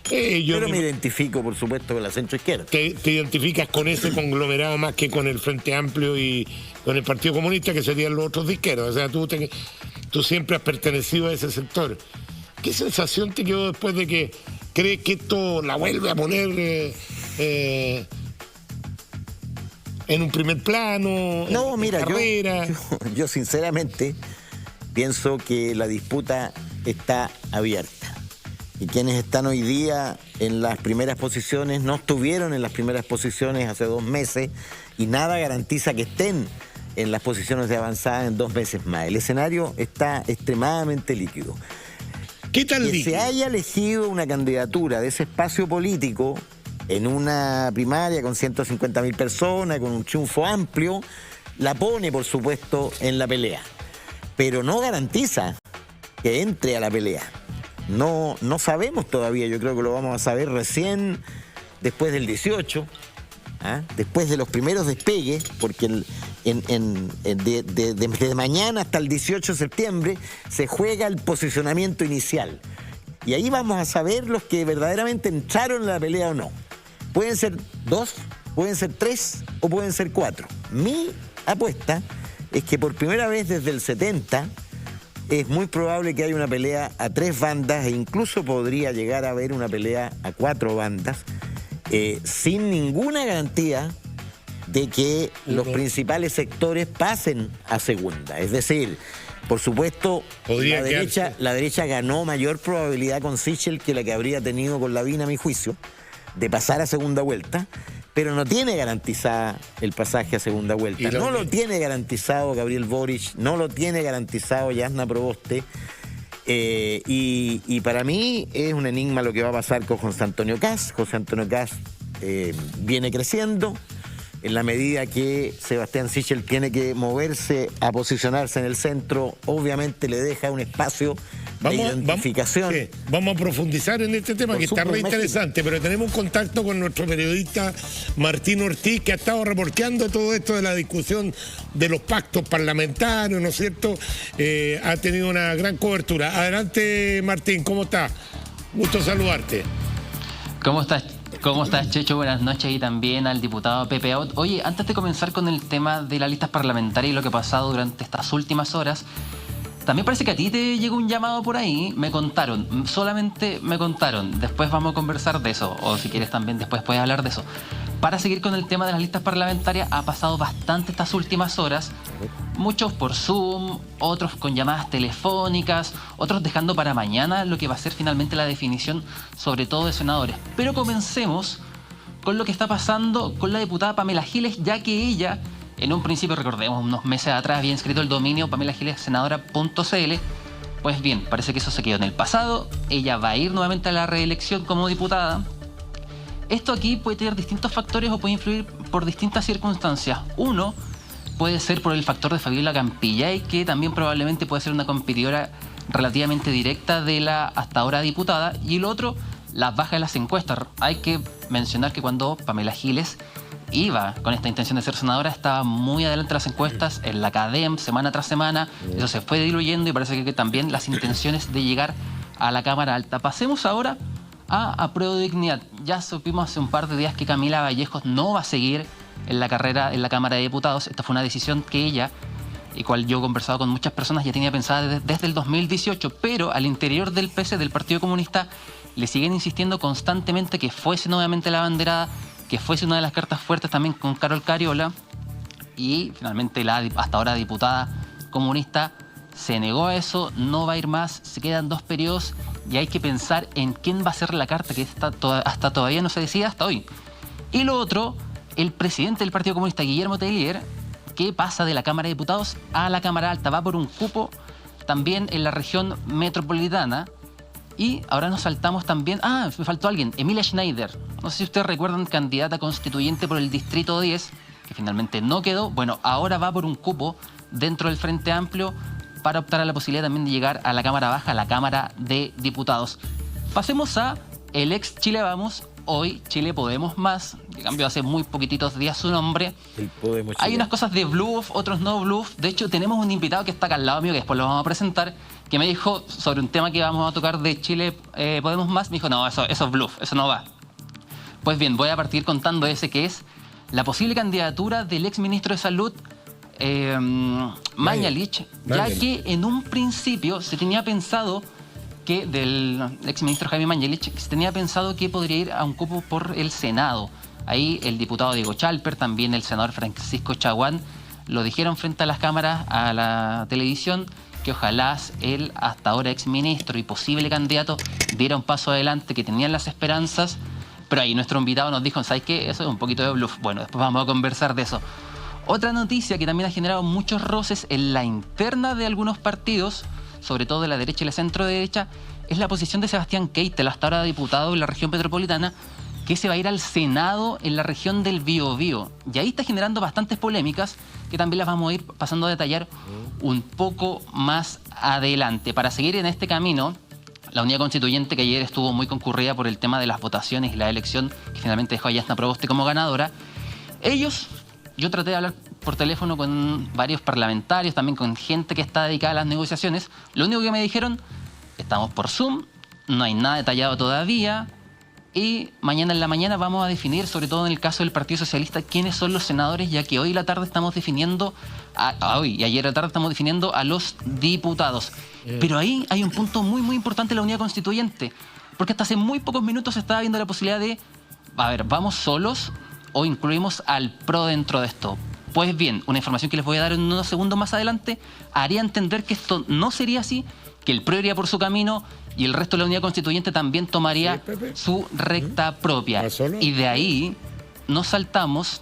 Pero me identifico, por supuesto, con la centroizquierda.
Te identificas con ese conglomerado más que con el Frente Amplio y con el Partido Comunista, que serían los otros de izquierda. O sea, tú siempre has pertenecido a ese sector. ¿Qué sensación te quedó después de que crees que esto la vuelve a poner en un primer plano?
No, mira,
carrera?
yo sinceramente pienso que la disputa está abierta. Y quienes están hoy día en las primeras posiciones no estuvieron en las primeras posiciones hace 2 meses y nada garantiza que estén en las posiciones de avanzada en 2 meses más. El escenario está extremadamente líquido.
¿Qué tal líquido?
Que se haya elegido una candidatura de ese espacio político en una primaria con 150.000 personas, con un triunfo amplio, la pone, por supuesto, en la pelea. Pero no garantiza que entre a la pelea. No sabemos todavía, yo creo que lo vamos a saber recién después del 18, después de los primeros despegues, porque desde mañana hasta el 18 de septiembre se juega el posicionamiento inicial. Y ahí vamos a saber los que verdaderamente entraron en la pelea o no. Pueden ser 2, pueden ser 3 o pueden ser 4. Mi apuesta es que por primera vez desde el 70... es muy probable que haya una pelea a 3 bandas e incluso podría llegar a haber una pelea a 4 bandas sin ninguna garantía de que los principales sectores pasen a segunda. Es decir, por supuesto, la derecha ganó mayor probabilidad con Sichel que la que habría tenido con Lavín, a mi juicio, de pasar a segunda vuelta, pero no tiene garantizada el pasaje a segunda vuelta. No lo tiene garantizado Gabriel Boric, no lo tiene garantizado Yarna Proboste. Y para mí es un enigma lo que va a pasar con José Antonio Kast. José Antonio Kast viene creciendo. En la medida que Sebastián Sichel tiene que moverse a posicionarse en el centro, obviamente le deja un espacio de identificación.
Vamos a profundizar en este tema, que está re interesante, pero tenemos un contacto con nuestro periodista Martín Ortiz, que ha estado reporteando todo esto de la discusión de los pactos parlamentarios, ¿no es cierto? Ha tenido una gran cobertura. Adelante, Martín, ¿cómo estás? Gusto saludarte.
¿Cómo estás, Checho? Buenas noches, y también al diputado Pepe Out. Oye, antes de comenzar con el tema de las listas parlamentarias y lo que ha pasado durante estas últimas horas, también parece que a ti te llegó un llamado por ahí, solamente me contaron. Después vamos a conversar de eso, o si quieres también después puedes hablar de eso. Para seguir con el tema de las listas parlamentarias, ha pasado bastante estas últimas horas, muchos por Zoom, otros con llamadas telefónicas, otros dejando para mañana lo que va a ser finalmente la definición, sobre todo de senadores. Pero comencemos con lo que está pasando con la diputada Pamela Giles, ya que ella, en un principio, recordemos, unos meses atrás había inscrito el dominio pamelagilesenadora.cl. Pues bien, parece que eso se quedó en el pasado. Ella va a ir nuevamente a la reelección como diputada. Esto aquí puede tener distintos factores o puede influir por distintas circunstancias. Uno puede ser por el factor de Fabiola Campillay, que también probablemente puede ser una competidora relativamente directa de la hasta ahora diputada. Y el otro, las bajas de las encuestas. Hay que mencionar que cuando Pamela Giles iba con esta intención de ser senadora, estaba muy adelante en las encuestas, en la CADEM, semana tras semana. Eso se fue diluyendo y parece que también las intenciones de llegar a la Cámara Alta. Pasemos ahora a Apruebo Dignidad. Ya supimos hace un par de días que Camila Vallejos no va a seguir en la carrera en la Cámara de Diputados. Esta fue una decisión que ella, y cual yo he conversado con muchas personas, ya tenía pensada desde el 2018, pero al interior del PC, del Partido Comunista, le siguen insistiendo constantemente que fuese nuevamente la abanderada, que fuese una de las cartas fuertes también con Carol Cariola, y finalmente la hasta ahora diputada comunista se negó a eso, no va a ir más, se quedan 2 periodos y hay que pensar en quién va a ser la carta, que hasta todavía no se decide hasta hoy. Y lo otro, el presidente del Partido Comunista, Guillermo Tellier, que pasa de la Cámara de Diputados a la Cámara Alta, va por un cupo también en la región metropolitana. Y ahora nos saltamos también... Ah, me faltó alguien. Emilia Schneider. No sé si ustedes recuerdan, candidata constituyente por el Distrito 10, que finalmente no quedó. Bueno, ahora va por un cupo dentro del Frente Amplio para optar a la posibilidad también de llegar a la Cámara Baja, a la Cámara de Diputados. Pasemos a el ex Chile Vamos, hoy Chile Podemos Más, que cambió hace muy poquititos días su nombre.
El Podemos
Hay
chileno.
unas cosas de bluff, otros no bluff. De hecho, tenemos un invitado que está acá al lado mío, que después lo vamos a presentar, que me dijo sobre un tema que vamos a tocar de Chile Podemos Más. Me dijo, no, eso es bluff, eso no va. Pues bien, voy a partir contando ese, que es la posible candidatura del ex ministro de Salud, Mañalich, ya que en un principio se tenía pensado que del exministro Jaime Mañalich se tenía pensado que podría ir a un cupo por el Senado. Ahí el diputado Diego Chalper, también el senador Francisco Chaguán, lo dijeron frente a las cámaras, a la televisión, que ojalá el hasta ahora exministro y posible candidato diera un paso adelante, que tenían las esperanzas, pero ahí nuestro invitado nos dijo, ¿sabes qué? Eso es un poquito de bluff. Bueno, después vamos a conversar de eso. Otra noticia que también ha generado muchos roces en la interna de algunos partidos, sobre todo de la derecha y la centro-derecha, es la posición de Sebastián Keitel, hasta ahora diputado en la región metropolitana, que se va a ir al Senado en la región del Biobío. Y ahí está generando bastantes polémicas, que también las vamos a ir pasando a detallar un poco más adelante. Para seguir en este camino, la Unidad Constituyente, que ayer estuvo muy concurrida por el tema de las votaciones y la elección, que finalmente dejó a Yasna Proboste como ganadora, yo traté de hablar por teléfono con varios parlamentarios, también con gente que está dedicada a las negociaciones. Lo único que me dijeron, estamos por Zoom, no hay nada detallado todavía, y mañana en la mañana vamos a definir, sobre todo en el caso del Partido Socialista, quiénes son los senadores, ya que hoy en la tarde estamos definiendo, hoy y ayer en la tarde estamos definiendo a los diputados. Pero ahí hay un punto muy, muy importante en la Unidad Constituyente, porque hasta hace muy pocos minutos se estaba viendo la posibilidad de, a ver, ¿vamos solos o incluimos al PRO dentro de esto? Pues bien, una información que les voy a dar en unos segundos más adelante haría entender que esto no sería así, que el PRO iría por su camino y el resto de la Unidad Constituyente también tomaría su recta propia. Y de ahí nos saltamos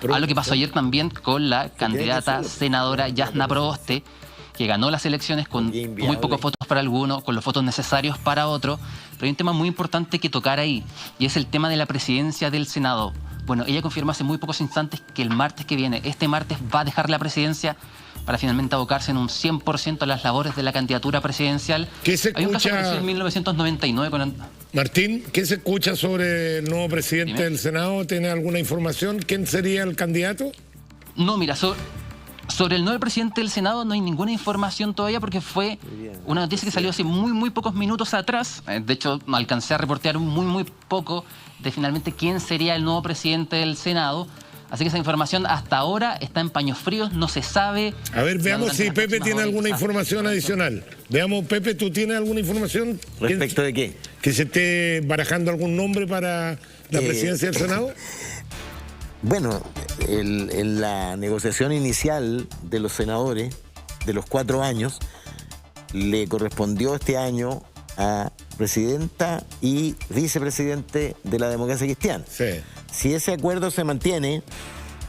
a lo que pasó ayer también con la candidata senadora Yasna Proboste, que ganó las elecciones con muy pocos votos para algunos, con los votos necesarios para otros. Pero hay un tema muy importante que tocar ahí, y es el tema de la presidencia del Senado. Bueno, ella confirmó hace muy pocos instantes que el martes que viene, este martes, va a dejar la presidencia para finalmente abocarse en un 100% a las labores de la candidatura presidencial.
¿Qué se
Hay un caso que
escucha,
nació en 1999 con...
Martín, qué se escucha sobre el nuevo presidente
Dime.
del Senado? ¿Tiene alguna información? ¿Quién sería el candidato?
No, mira, sobre el nuevo presidente del Senado no hay ninguna información todavía, porque fue una noticia que salió hace muy, muy pocos minutos atrás. De hecho, alcancé a reportear muy, muy poco de finalmente quién sería el nuevo presidente del Senado. Así que esa información hasta ahora está en paños fríos, no se sabe.
A ver, veamos
durante
si
las
Pepe
próximas
tiene
horas,
alguna
quizás.
información adicional. Veamos, Pepe, ¿tú tienes alguna información?
¿Respecto de qué?
¿Que se esté barajando algún nombre para la presidencia del Senado?
Bueno, en la negociación inicial de los senadores, de los 4 años, le correspondió este año a presidenta y vicepresidente de la Democracia Cristiana.
Sí.
Si ese acuerdo se mantiene,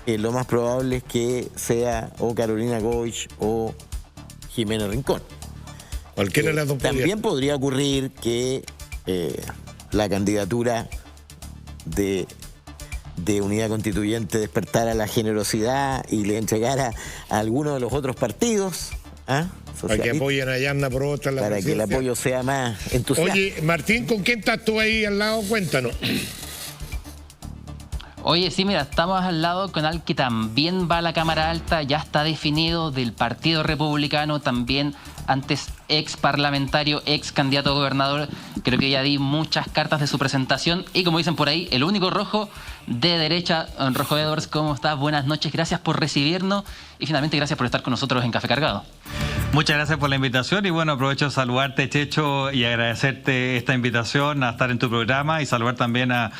lo más probable es que sea o Carolina Goich o Jimena Rincón.
Cualquiera de las dos podría.
También podría ocurrir que la candidatura de Unidad Constituyente despertara la generosidad y le entregara a alguno de los otros partidos,
Para que apoyen a Yasna Proboste en la
para que el
presidencia.
apoyo sea más entusiasta.
Oye, Martín, ¿con quién estás tú ahí al lado? Cuéntanos.
Oye, sí, mira, estamos al lado con alguien que también va a la Cámara Alta, ya está definido, del Partido Republicano, también antes ex parlamentario, ex candidato a gobernador. Creo que ya di muchas cartas de su presentación y, como dicen por ahí, el único rojo de derecha. Rojo Edwards, ¿cómo estás? Buenas noches, gracias por recibirnos y finalmente gracias por estar con nosotros en Café Cargado.
Muchas gracias por la invitación y bueno, aprovecho de saludarte, Checho, y agradecerte esta invitación a estar en tu programa y saludar también a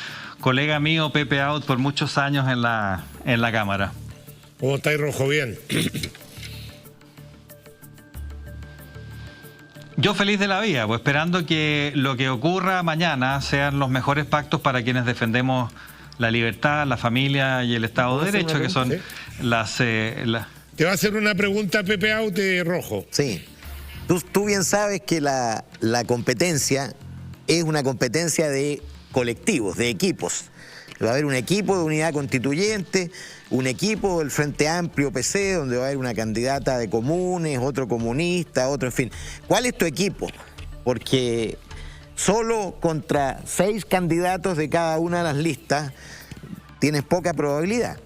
colega mío Pepe Out por muchos años en la Cámara.
¿Cómo estáis, Rojo? Bien.
Yo feliz de la vida, pues esperando que lo que ocurra mañana sean los mejores pactos para quienes defendemos la libertad, la familia y el Estado de Derecho, que son las...
Te va a hacer una pregunta Pepe Out de Rojo.
Sí. Tú bien sabes que la competencia es una competencia de colectivos, de equipos. Va a haber un equipo de Unidad Constituyente, un equipo del Frente Amplio PC, donde va a haber una candidata de comunes, otro comunista, otro, en fin. ¿Cuál es tu equipo? Porque solo contra 6 candidatos de cada una de las listas tienes poca probabilidad.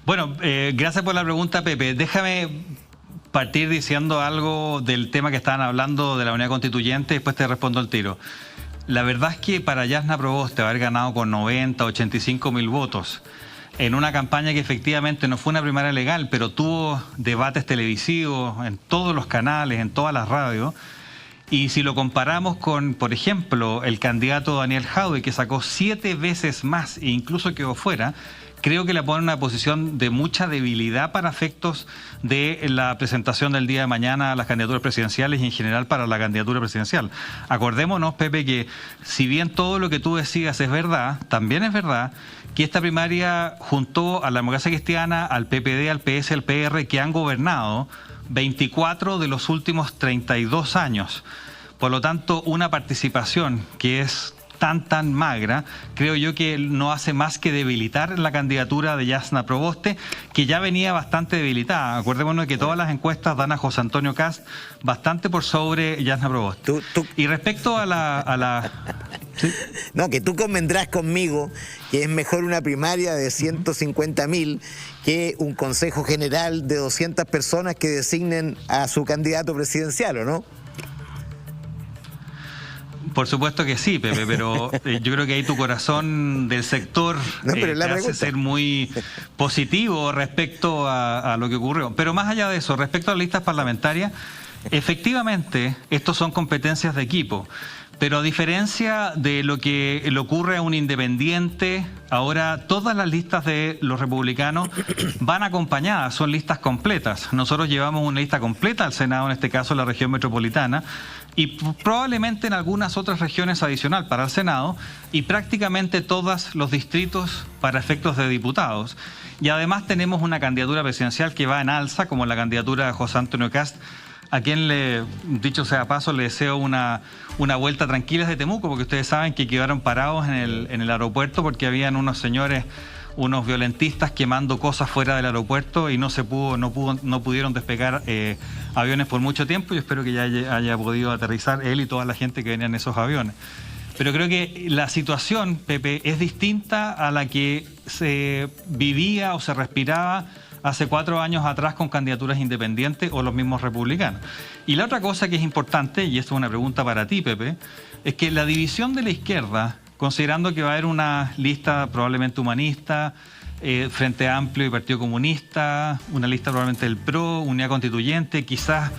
Bueno, gracias por la pregunta, Pepe. Déjame partir diciendo algo del tema que estaban hablando de la Unidad Constituyente y después te respondo al tiro. La verdad es que para Jasna Proboste haber ganado con 90, 85 mil votos en una campaña que efectivamente no fue una primaria legal, pero tuvo debates televisivos en todos los canales, en todas las radios, y si lo comparamos con, por ejemplo, el candidato Daniel Jadwe, que sacó 7 veces más e incluso quedó fuera, creo que le pone en una posición de mucha debilidad para efectos de la presentación del día de mañana a las candidaturas presidenciales y en general para la candidatura presidencial. Acordémonos, Pepe, que si bien todo lo que tú decías es verdad, también es verdad que esta primaria juntó a la Democracia Cristiana, al PPD, al PS, al PR, que han gobernado 24 de los últimos 32 años. Por lo tanto, una participación que es tan magra, creo yo que no hace más que debilitar la candidatura de Jasna Proboste, que ya venía bastante debilitada. Acordémonos que todas las encuestas dan a José Antonio Kast bastante por sobre Jasna Proboste. Y respecto a la ¿sí?
No, que tú convendrás conmigo que es mejor una primaria de 150.000 que un consejo general de 200 personas que designen a su candidato presidencial, ¿o no?
Por supuesto que sí, Pepe, pero yo creo que ahí tu corazón del sector te hace ser muy positivo respecto a lo que ocurrió. Pero más allá de eso, respecto a las listas parlamentarias, efectivamente, estos son competencias de equipo. Pero a diferencia de lo que le ocurre a un independiente, ahora todas las listas de los republicanos van acompañadas, son listas completas. Nosotros llevamos una lista completa al Senado, en este caso la región metropolitana, y probablemente en algunas otras regiones adicional para el Senado, y prácticamente todos los distritos para efectos de diputados. Y además tenemos una candidatura presidencial que va en alza, como la candidatura de José Antonio Kast, a quien, dicho sea paso, le deseo una vuelta tranquila desde Temuco, porque ustedes saben que quedaron parados en el aeropuerto porque habían unos señores, unos violentistas quemando cosas fuera del aeropuerto y no pudieron despegar aviones por mucho tiempo. Yo espero que ya haya podido aterrizar él y toda la gente que venía en esos aviones. Pero creo que la situación, Pepe, es distinta a la que se vivía o se respiraba hace 4 años atrás con candidaturas independientes o los mismos republicanos. Y la otra cosa que es importante, y esto es una pregunta para ti, Pepe, es que la división de la izquierda, considerando que va a haber una lista probablemente humanista, Frente Amplio y Partido Comunista, una lista probablemente del PRO, Unidad Constituyente, quizás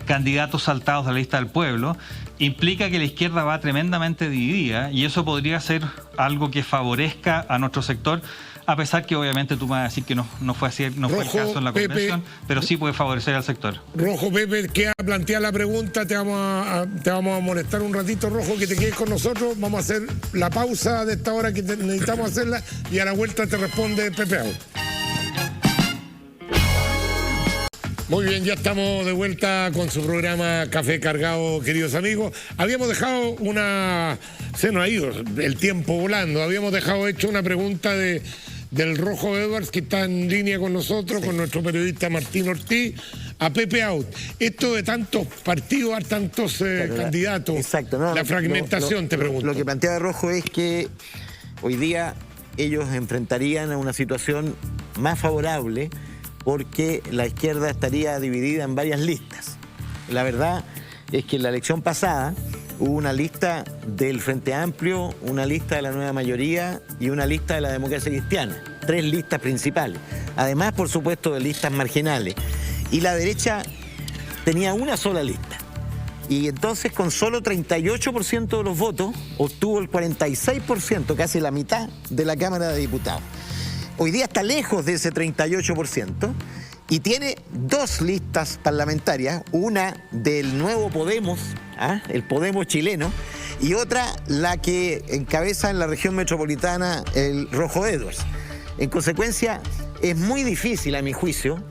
candidatos saltados de la lista del pueblo, implica que la izquierda va tremendamente dividida y eso podría ser algo que favorezca a nuestro sector, a pesar que obviamente tú me vas a decir que no fue así, no fue el caso en la convención, pero sí puede favorecer al sector.
Rojo, Pepe, queda planteada la pregunta, te vamos a molestar un ratito, Rojo, que te quedes con nosotros, vamos a hacer la pausa de esta hora que necesitamos hacerla y a la vuelta te responde Pepe Out. Muy bien, ya estamos de vuelta con su programa Café Cargado, queridos amigos. Habíamos dejado se nos ha ido el tiempo volando, habíamos dejado hecho una pregunta del Rojo Edwards, que está en línea con nosotros, con nuestro periodista Martín Ortiz, a Pepe Out. Esto de tantos partidos, tantos candidatos,
exacto,
la fragmentación, te pregunto.
Lo que planteaba Rojo es que hoy día ellos enfrentarían a una situación más favorable porque la izquierda estaría dividida en varias listas. La verdad es que en la elección pasada hubo una lista del Frente Amplio, una lista de la Nueva Mayoría y una lista de la Democracia Cristiana. 3 listas principales. Además, por supuesto, de listas marginales. Y la derecha tenía una sola lista. Y entonces, con solo 38% de los votos, obtuvo el 46%, casi la mitad, de la Cámara de Diputados. Hoy día está lejos de ese 38% y tiene 2 listas parlamentarias, una del nuevo Podemos, el Podemos chileno, y otra la que encabeza en la región metropolitana el Rojo Edwards. En consecuencia, es muy difícil, a mi juicio,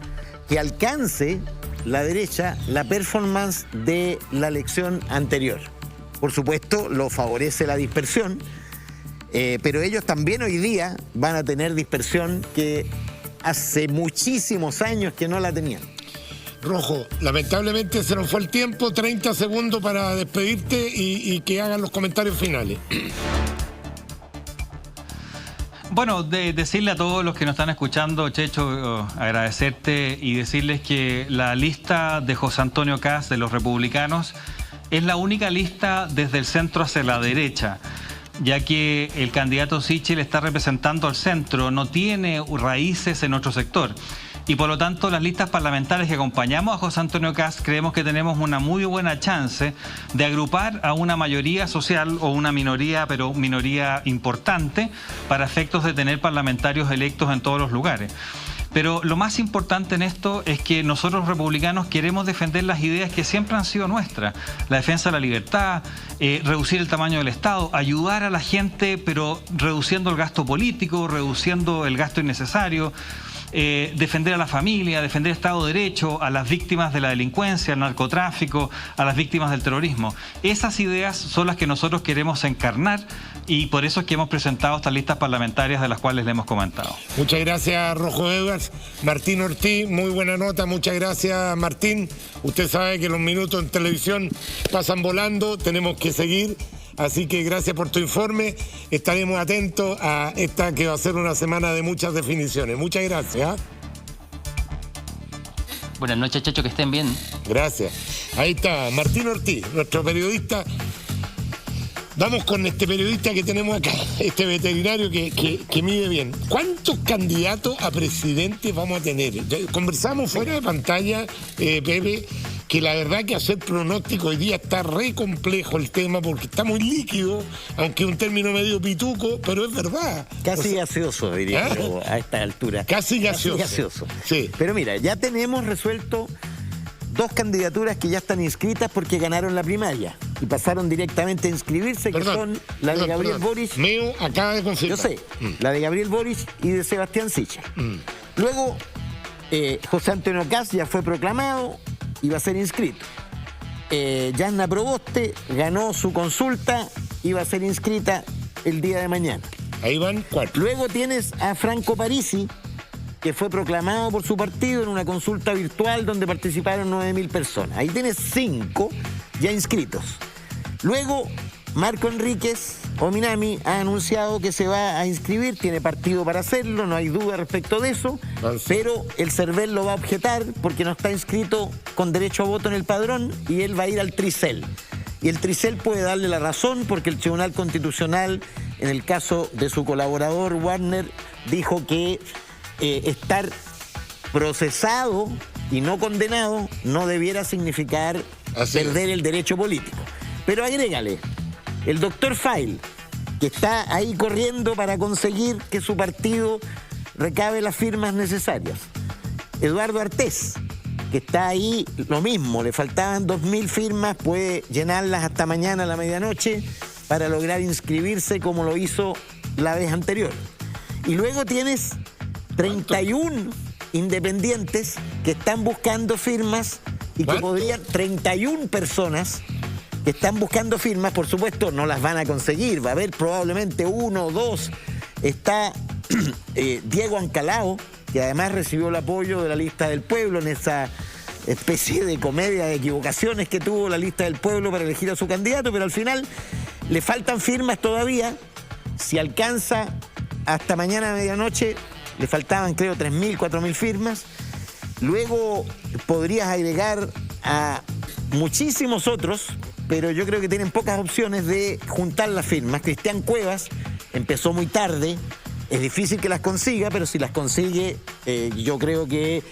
que alcance la derecha la performance de la elección anterior. Por supuesto, lo favorece la dispersión, pero ellos también hoy día van a tener dispersión que hace muchísimos años que no la tenían.
Rojo, lamentablemente se nos fue el tiempo, 30 segundos para despedirte y que hagan los comentarios finales.
Bueno, decirle a todos los que nos están escuchando, Checho, agradecerte y decirles que la lista de José Antonio Kast de los republicanos es la única lista desde el centro hacia la derecha, ya que el candidato Sichel está representando al centro, no tiene raíces en otro sector. Y por lo tanto, las listas parlamentarias que acompañamos a José Antonio Kast creemos que tenemos una muy buena chance de agrupar a una mayoría social o una minoría, pero minoría importante, para efectos de tener parlamentarios electos en todos los lugares. Pero lo más importante en esto es que nosotros los republicanos queremos defender las ideas que siempre han sido nuestras. La defensa de la libertad, reducir el tamaño del Estado, ayudar a la gente, pero reduciendo el gasto político, reduciendo el gasto innecesario. Defender a la familia, defender el Estado de Derecho, a las víctimas de la delincuencia, al narcotráfico, a las víctimas del terrorismo. Esas ideas son las que nosotros queremos encarnar y por eso es que hemos presentado estas listas parlamentarias de las cuales le hemos comentado.
Muchas gracias, Rojo Edwards. Martín Ortiz, muy buena nota, muchas gracias, Martín. Usted sabe que los minutos en televisión pasan volando, tenemos que seguir. Así que gracias por tu informe. Estaremos atentos a esta que va a ser una semana de muchas definiciones. Muchas gracias.
Buenas noches, Checho, que estén bien.
Gracias. Ahí está, Martín Ortiz, nuestro periodista. Vamos con este periodista que tenemos acá, este veterinario que mide bien. ¿Cuántos candidatos a presidente vamos a tener? Conversamos fuera de pantalla, Pepe, que la verdad que hacer pronóstico hoy día está re complejo el tema porque está muy líquido, aunque es un término medio pituco, pero es verdad.
Casi gaseoso, diría yo, a esta altura.
Casi gaseoso.
Casi gaseoso.
Sí.
Pero mira, ya tenemos resuelto 2 candidaturas que ya están inscritas porque ganaron la primaria y pasaron directamente a inscribirse, que son la de Gabriel Boric.
Meo acaba de confirmar.
Yo sé, la de Gabriel Boric y de Sebastián Sichel. Luego, José Antonio Kast ya fue proclamado y va a ser inscrito. Yasna Proboste ganó su consulta y va a ser inscrita el día de mañana.
Ahí van 4.
Luego tienes a Franco Parisi, que fue proclamado por su partido en una consulta virtual donde participaron 9.000 personas. Ahí tienes 5 ya inscritos. Luego, Marco Enríquez Ominami ha anunciado que se va a inscribir, tiene partido para hacerlo, no hay duda respecto de eso, pero el CERVEL lo va a objetar porque no está inscrito con derecho a voto en el padrón y él va a ir al Tricel. Y el Tricel puede darle la razón porque el Tribunal Constitucional, en el caso de su colaborador Warner, dijo que estar procesado y no condenado no debiera significar perder el derecho político. Pero agrégale, el doctor Fail, que está ahí corriendo para conseguir que su partido recabe las firmas necesarias. Eduardo Artés, que está ahí, lo mismo, le faltaban 2.000 firmas, puede llenarlas hasta mañana a la medianoche para lograr inscribirse como lo hizo la vez anterior. Y luego tienes 31 independientes que están buscando firmas y que podrían, 31 personas que están buscando firmas, por supuesto no las van a conseguir, va a haber probablemente 1 o 2. Está Diego Ancalao, que además recibió el apoyo de la Lista del Pueblo en esa especie de comedia de equivocaciones que tuvo la Lista del Pueblo para elegir a su candidato, pero al final le faltan firmas todavía. Si alcanza hasta mañana a medianoche, le faltaban creo 3.000, 4.000 firmas. Luego podrías agregar a muchísimos otros, pero yo creo que tienen pocas opciones de juntar las firmas. Cristian Cuevas empezó muy tarde, es difícil que las consiga, pero si las consigue, yo creo que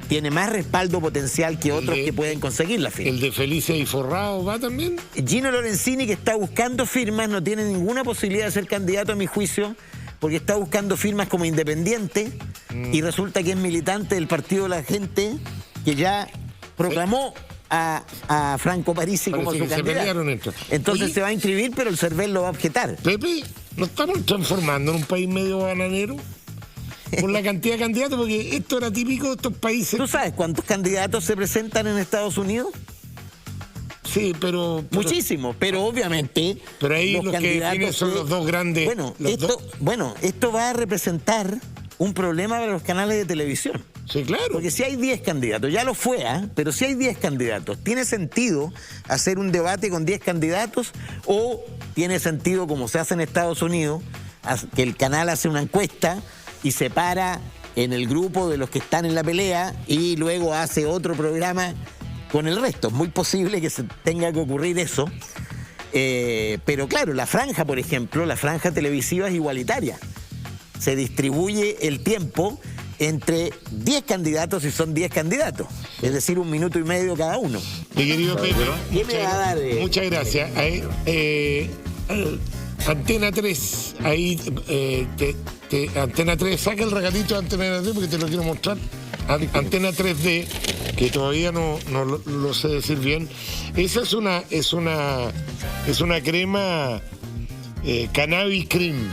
tiene más respaldo potencial que otros que pueden conseguir la firma.
¿El de Felicia y Forrado va también?
Gino Lorenzini, que está buscando firmas, no tiene ninguna posibilidad de ser candidato a mi juicio, porque está buscando firmas como independiente y resulta que es militante del Partido de la Gente, que ya proclamó a Franco Parisi como su candidato. Entonces se va a inscribir, pero el CERVEL lo va a objetar.
Pepe, ¿nos estamos transformando en un país medio bananero? por la cantidad de candidatos, porque esto era típico de estos países.
¿Tú sabes cuántos candidatos se presentan en Estados Unidos?
Sí, pero
muchísimos, pero obviamente
pero ahí los que definen son los dos grandes.
Bueno, esto va a representar un problema para los canales de televisión.
Sí, claro.
Porque si hay 10 candidatos, ya lo fue, pero si hay 10 candidatos, ¿tiene sentido hacer un debate con 10 candidatos o tiene sentido, como se hace en Estados Unidos, que el canal hace una encuesta y separa en el grupo de los que están en la pelea y luego hace otro programa con el resto? Es muy posible que se tenga que ocurrir eso. Pero claro, la franja, por ejemplo, la franja televisiva es igualitaria. Se distribuye el tiempo entre 10 candidatos y son 10 candidatos. Es decir, 1 minuto y medio cada uno.
Mi querido Pepe,
¿qué me va a dar?
Muchas gracias. Antena 3, ahí, Antena 3, saca el regalito de Antena 3 porque te lo quiero mostrar. Antena 3D, que todavía no lo sé decir bien. Esa es una crema Cannabis Cream,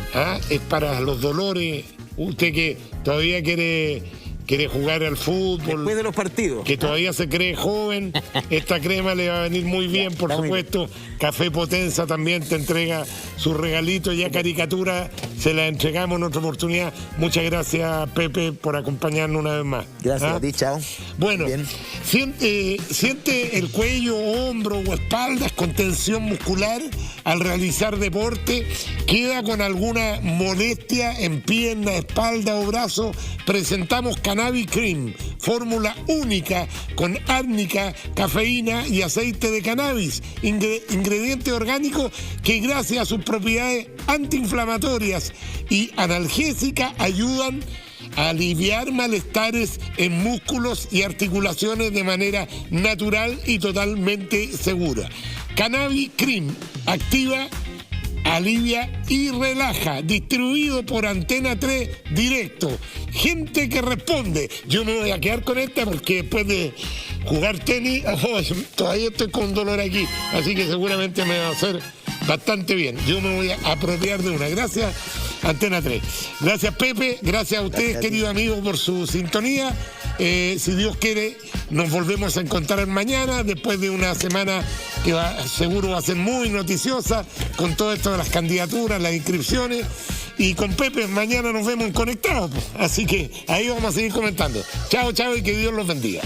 es para los dolores. Usted que todavía quiere jugar al fútbol.
Después de los partidos.
Que todavía se cree joven. Esta crema le va a venir muy bien, por supuesto. Café Potenza también te entrega su regalito. Ya Caricatura se la entregamos en otra oportunidad. Muchas gracias, Pepe, por acompañarnos una vez más.
Gracias a ti, chao.
Bueno, siente el cuello, hombro o espaldas con tensión muscular al realizar deporte, queda con alguna molestia en pierna, espalda o brazo. Presentamos Cannabis Cream, fórmula única con árnica, cafeína y aceite de cannabis, ingrediente orgánico que gracias a sus propiedades antiinflamatorias y analgésicas ayudan a aliviar malestares en músculos y articulaciones de manera natural y totalmente segura. Cannabis Cream activa, alivia y relaja, distribuido por Antena 3 directo. Gente que responde. Yo me voy a quedar con esta porque después de jugar tenis, todavía estoy con dolor aquí, así que seguramente me va a hacer bastante bien. Yo me voy a apropiar de una. Gracias, Antena 3. Gracias, Pepe. Gracias a ustedes, queridos amigos, por su sintonía. Si Dios quiere, nos volvemos a encontrar mañana, después de una semana que seguro va a ser muy noticiosa, con todo esto de las candidaturas, las inscripciones. Y con Pepe mañana nos vemos en Conectados. Así que ahí vamos a seguir comentando. Chao, chao y que Dios los bendiga.